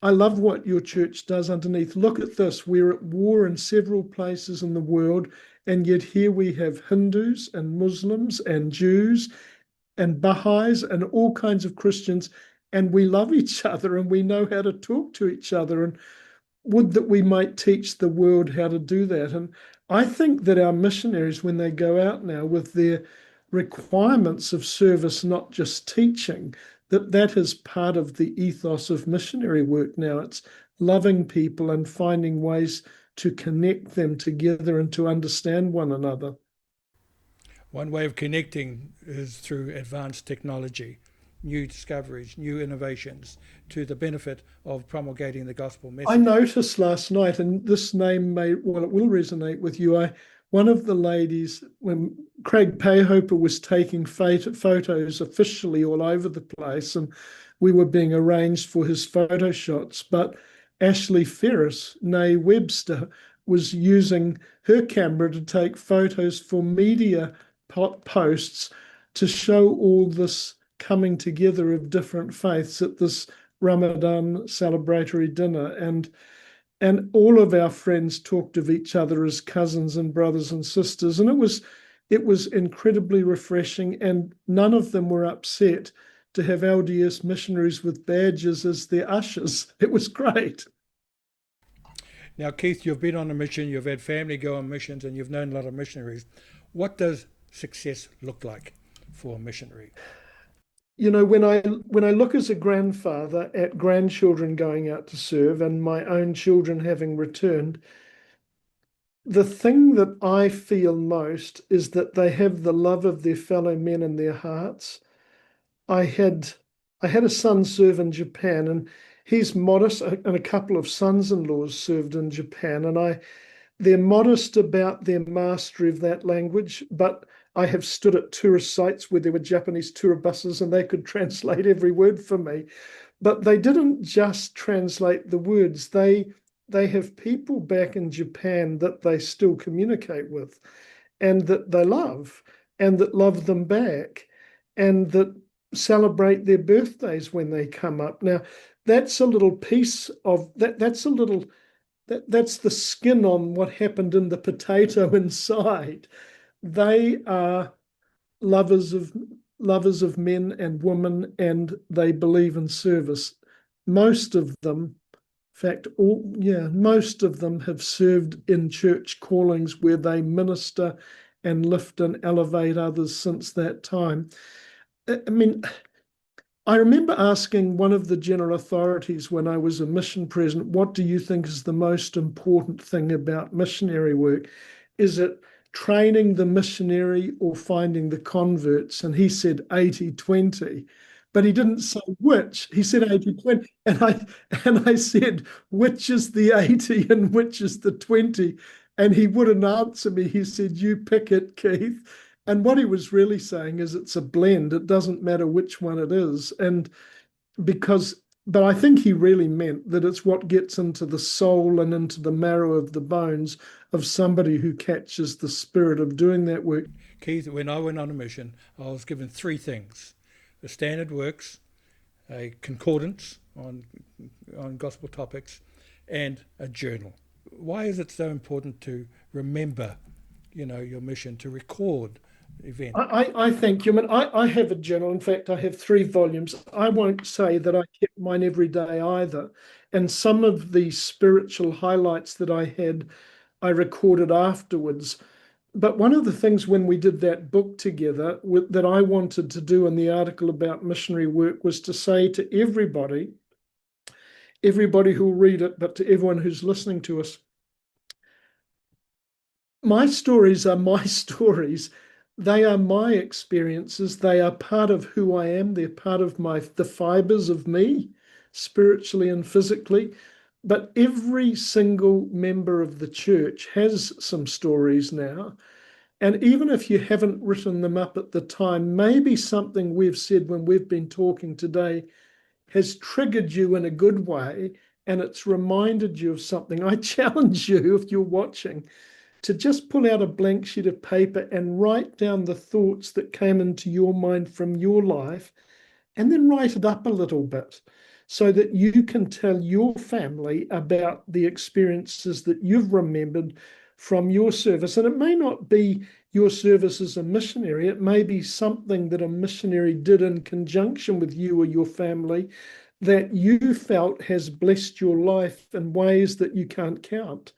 I love what your church does underneath. Look at this. We're at war in several places in the world, and yet here we have Hindus and Muslims and Jews and Baha'is and all kinds of Christians, and we love each other, and we know how to talk to each other. And would that we might teach the world how to do that. And I think that our missionaries, when they go out now with their requirements of service, not just teaching, that is part of the ethos of missionary work now. It's loving people and finding ways to connect them together and to understand one another. One way of connecting is through advanced technology, new discoveries, new innovations to the benefit of promulgating the gospel message. I noticed last night, and this name it will resonate with you. One of the ladies, when Craig Payhoper was taking photos officially all over the place, and we were being arranged for his photo shots, but Ashley Ferris, née Webster, was using her camera to take photos for media posts to show all this coming together of different faiths at this Ramadan celebratory dinner. And all of our friends talked of each other as cousins and brothers and sisters. And it was incredibly refreshing, and none of them were upset to have LDS missionaries with badges as their ushers. It was great. Now, Keith, you've been on a mission, you've had family go on missions, and you've known a lot of missionaries. What does success look like for a missionary? You know, when I look as a grandfather at grandchildren going out to serve and my own children having returned, the thing that I feel most is that they have the love of their fellow men in their hearts. I had a son serve in Japan, and he's modest, and a couple of sons-in-laws served in Japan, and they're modest about their mastery of that language, but I have stood at tourist sites where there were Japanese tour buses and they could translate every word for me. But they didn't just translate the words. They have people back in Japan that they still communicate with and that they love and that love them back and that celebrate their birthdays when they come up. Now, that's a little piece of that. That's the skin on what happened in the potato inside. They are lovers of men and women, and they believe in service. Most of them, in fact, most of them have served in church callings where they minister and lift and elevate others since that time. I mean, I remember asking one of the general authorities when I was a mission president, what do you think is the most important thing about missionary work? Is it training the missionary or finding the converts? And he said 80-20, but he didn't say which. He said 80-20. And I said, which is the 80 and which is the 20? And he wouldn't answer me. He said, you pick it, Keith. And what he was really saying is it's a blend. It doesn't matter which one it is. But I think he really meant that it's what gets into the soul and into the marrow of the bones of somebody who catches the spirit of doing that work. Keith, when I went on a mission, I was given three things: the standard works, a concordance on gospel topics, and a journal. Why is it so important to remember, your mission, to record event? I thank you. I have a journal. In fact, I have 3 volumes. I won't say that I kept mine every day either. And some of the spiritual highlights that I had, I recorded afterwards. But one of the things when we did that book together that I wanted to do in the article about missionary work was to say to everybody who will read it, but to everyone who's listening to us, my stories are my stories. They are my experiences. They are part of who I am. They're part of the fibers of me, spiritually and physically. But every single member of the church has some stories now. And even if you haven't written them up at the time, maybe something we've said when we've been talking today has triggered you in a good way, and it's reminded you of something. I challenge you, if you're watching, to just pull out a blank sheet of paper and write down the thoughts that came into your mind from your life, and then write it up a little bit so that you can tell your family about the experiences that you've remembered from your service. And it may not be your service as a missionary. It may be something that a missionary did in conjunction with you or your family that you felt has blessed your life in ways that you can't count.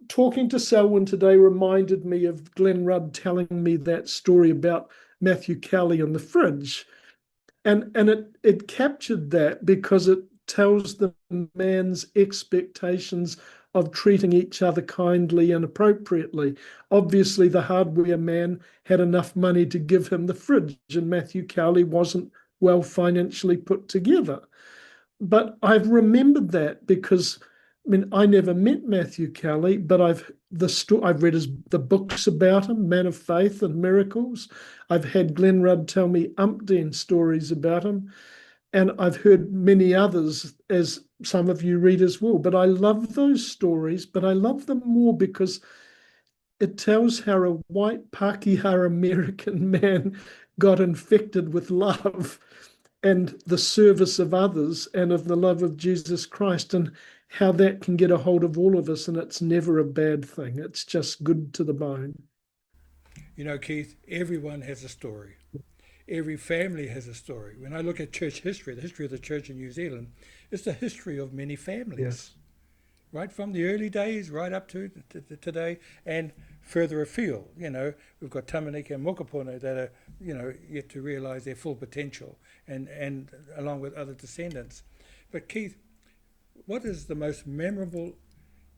Talking to Selwyn today reminded me of Glenn Rudd telling me that story about Matthew Kelly and the fridge. And it captured that because it tells the man's expectations of treating each other kindly and appropriately. Obviously, the hardware man had enough money to give him the fridge, and Matthew Cowley wasn't well financially put together. But I've remembered that because, I mean, I never met Matthew Cowley, but I've read the books about him, Man of Faith and Miracles. I've had Glenn Rudd tell me umpteen stories about him, and I've heard many others, as some of you readers will. But I love those stories, but I love them more because it tells how a white Pākehā American man got infected with love and the service of others and of the love of Jesus Christ, and how that can get a hold of all of us, and it's never a bad thing. It's just good to the bone. You know, Keith, everyone has a story. Every family has a story. When I look at church history, the history of the church in New Zealand, it's the history of many families. Yes. Right from the early days right up to today and further afield. You know, we've got Tamaniki and Mokopuna that are, you know, yet to realise their full potential, and along with other descendants. But Keith, what is the most memorable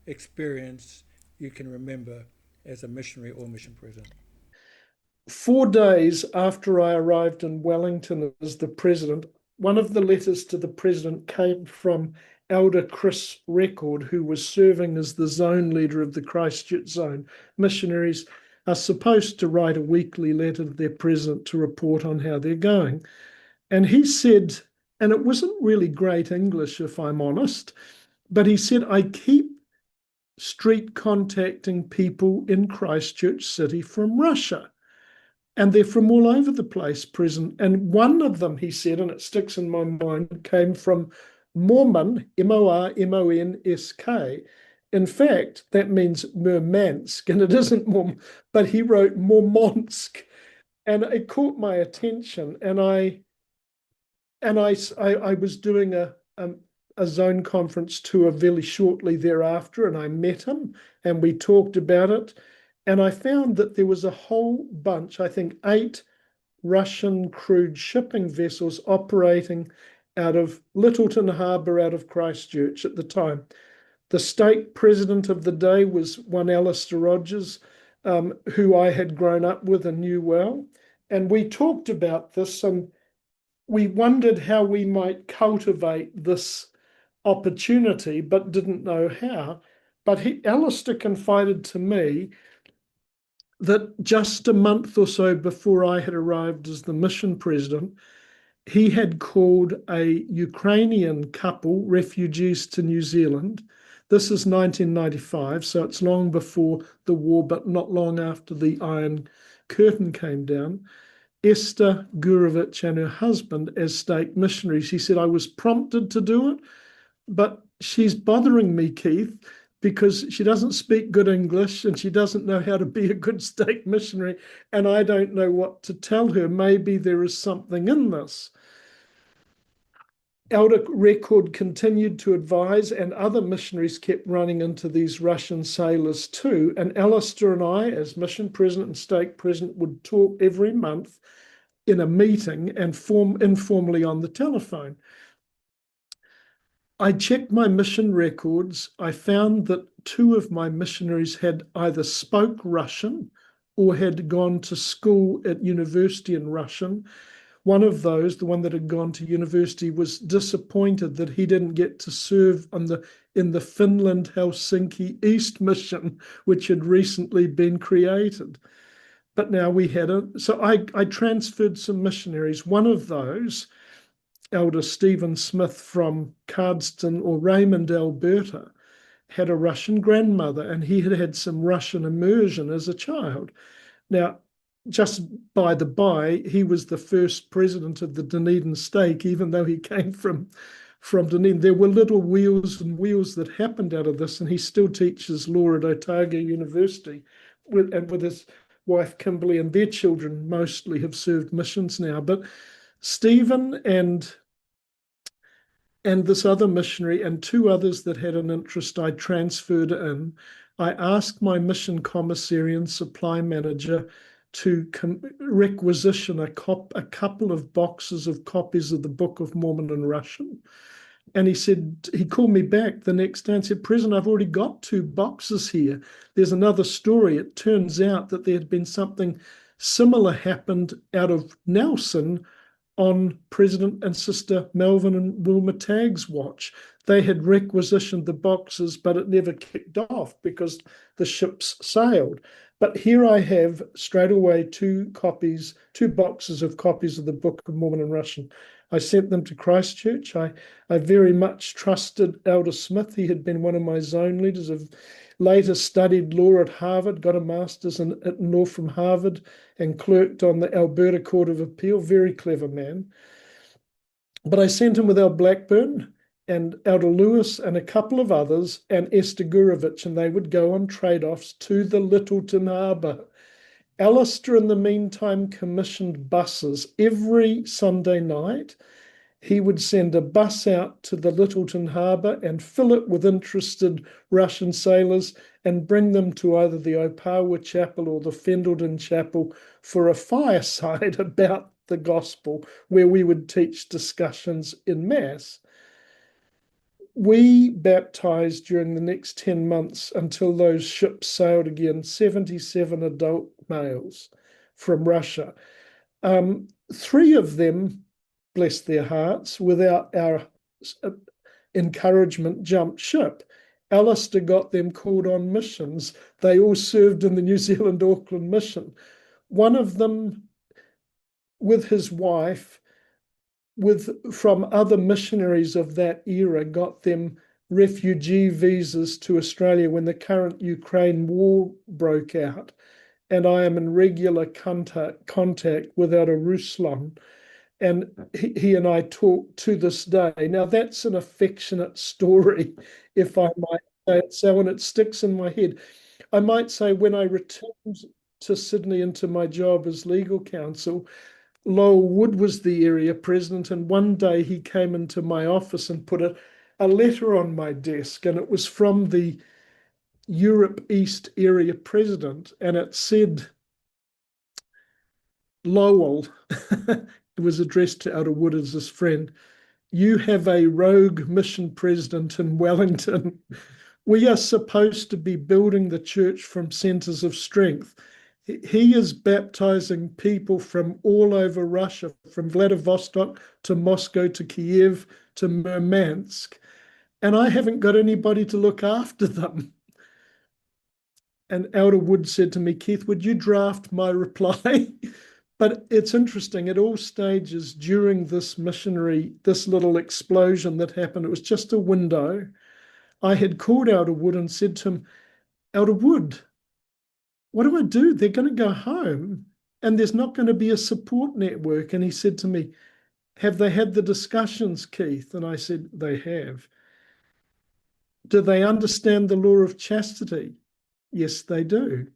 experience you can remember as a missionary or mission president? 4 days after I arrived in Wellington as the president, one of the letters to the president came from Elder Chris Record, who was serving as the zone leader of the Christchurch zone. Missionaries are supposed to write a weekly letter to their president to report on how they're going. And he said, and it wasn't really great English, if I'm honest, but he said, I keep street contacting people in Christchurch City from Russia. And they're from all over the place, President. And one of them, he said, and it sticks in my mind, came from Mormon, Mormonsk. In fact, that means Murmansk, and it isn't Mormon, but he wrote Mormonsk. And it caught my attention. And I was doing a zone conference tour very shortly thereafter, and I met him, and we talked about it. And I found that there was a whole bunch, I think 8 Russian crude shipping vessels operating out of Littleton Harbour, out of Christchurch at the time. The stake president of the day was one Alistair Rogers, who I had grown up with and knew well. And we talked about this, and we wondered how we might cultivate this opportunity, but didn't know how. But Alistair confided to me that just a month or so before I had arrived as the mission president, he had called a Ukrainian couple, refugees to New Zealand. This is 1995, so it's long before the war, but not long after the Iron Curtain came down. Esther Gurevich and her husband as stake missionaries. He said, I was prompted to do it, but she's bothering me, Keith, because she doesn't speak good English and she doesn't know how to be a good stake missionary, and I don't know what to tell her. Maybe there is something in this. Elder Record continued to advise, and other missionaries kept running into these Russian sailors too. And Alistair and I, as mission president and stake president, would talk every month in a meeting and informally on the telephone. I checked my mission records. I found that 2 of my missionaries had either spoke Russian or had gone to school at university in Russian. One of those, the one that had gone to university, was disappointed that he didn't get to serve in the Finland Helsinki East Mission, which had recently been created. But now we had so I transferred some missionaries. One of those, Elder Stephen Smith from Cardston or Raymond, Alberta, had a Russian grandmother, and he had had some Russian immersion as a child. Now, just by the by, he was the first president of the Dunedin stake, even though he came from Dunedin. There were little wheels and wheels that happened out of this, and he still teaches law at Otago University with his wife Kimberly, and their children mostly have served missions now. But Stephen and this other missionary and 2 others that had an interest, I transferred in. I asked my mission commissary and supply manager to requisition a couple of boxes of copies of the Book of Mormon in Russian. And he said, he called me back the next day and said, President, I've already got 2 boxes here. There's another story. It turns out that there had been something similar happened out of Nelson on President and Sister Melvin and Wilma Tagg's watch. They had requisitioned the boxes, but it never kicked off because the ships sailed. But here I have straight away 2 boxes of copies of the Book of Mormon in Russian. I sent them to Christchurch. I very much trusted Elder Smith. He had been one of my zone leaders. I've later studied law at Harvard, got a master's in law from Harvard, and clerked on the Alberta Court of Appeal. Very clever man. But I sent him with Al Blackburn and Elder Lewis and a couple of others and Esther Gurevich, and they would go on trade-offs to the Littleton Harbour. Alistair, in the meantime, commissioned buses every Sunday night. He would send a bus out to the Littleton Harbour and fill it with interested Russian sailors and bring them to either the Opawa Chapel or the Fendleton Chapel for a fireside about the gospel, where we would teach discussions in Mass. We baptized during the next 10 months until those ships sailed again, 77 adult males from Russia. 3 of them, bless their hearts, without our encouragement, jumped ship. Alistair got them called on missions. They all served in the New Zealand Auckland Mission. One of them, with his wife, from other missionaries of that era, got them refugee visas to Australia when the current Ukraine war broke out. And I am in regular contact with Elder Ruslan, and he and I talk to this day. Now, that's an affectionate story, if I might say it so, and it sticks in my head. I might say when I returned to Sydney into my job as legal counsel, Lowell Wood was the area president, and one day he came into my office and put a letter on my desk, and it was from the Europe East area president, and it said, Lowell, it was addressed to Elder Wood as his friend, you have a rogue mission president in Wellington. We are supposed to be building the church from centers of strength. He is baptizing people from all over Russia, from Vladivostok to Moscow to Kiev to Murmansk, and I haven't got anybody to look after them. And Elder Wood said to me, Keith, would you draft my reply? But it's interesting, at all stages during this little explosion that happened, it was just a window. I had called Elder Wood and said to him, Elder Wood, what do I do? They're going to go home and there's not going to be a support network. And he said to me, have they had the discussions, Keith? And I said, they have. Do they understand the law of chastity? Yes, they do.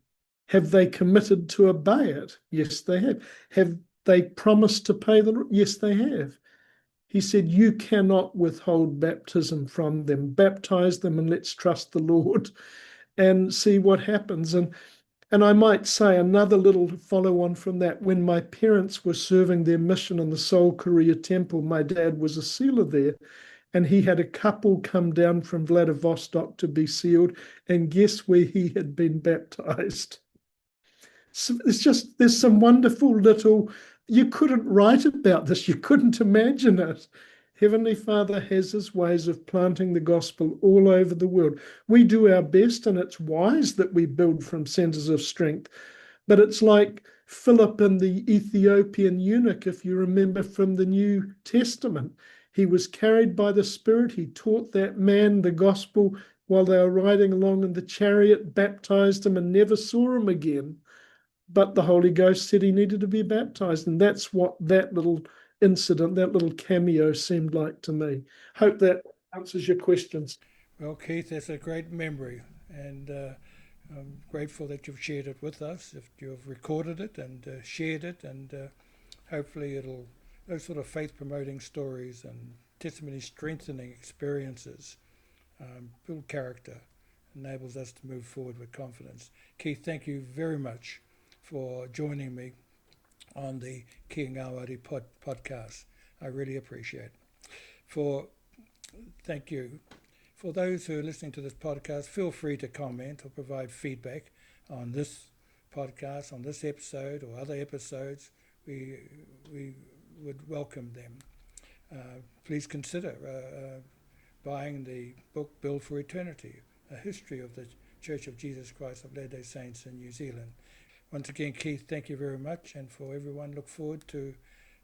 Have they committed to obey it? Yes, they have. Have they promised to pay the? Yes, they have. He said, you cannot withhold baptism from them. Baptize them and let's trust the Lord and see what happens. And I might say another little follow-on from that, when my parents were serving their mission in the Seoul Korea Temple, my dad was a sealer there, and he had a couple come down from Vladivostok to be sealed, and guess where he had been baptized? So there's some wonderful little, you couldn't write about this, you couldn't imagine it. Heavenly Father has his ways of planting the gospel all over the world. We do our best, and it's wise that we build from centers of strength. But it's like Philip and the Ethiopian eunuch, if you remember from the New Testament. He was carried by the Spirit. He taught that man the gospel while they were riding along in the chariot, baptized him, and never saw him again. But the Holy Ghost said he needed to be baptized. And that's what that little incident, that little cameo seemed like to me. Hope that answers your questions. Well, Keith, that's a great memory, and I'm grateful that you've shared it with us, if you've recorded it and shared it, and hopefully those sort of faith-promoting stories and testimony-strengthening experiences build character, enables us to move forward with confidence. Keith, thank you very much for joining me on the Kia Ngawari podcast. I really appreciate it. For thank you. For those who are listening to this podcast, feel free to comment or provide feedback on this podcast, on this episode or other episodes. We would welcome them. Please consider buying the book Build for Eternity, A History of the Church of Jesus Christ of Latter-day Saints in New Zealand. Once again, Keith, thank you very much, and for everyone, look forward to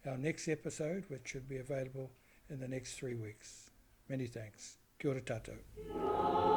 our next episode, which should be available in the next 3 weeks. Many thanks. Kia ora tātou.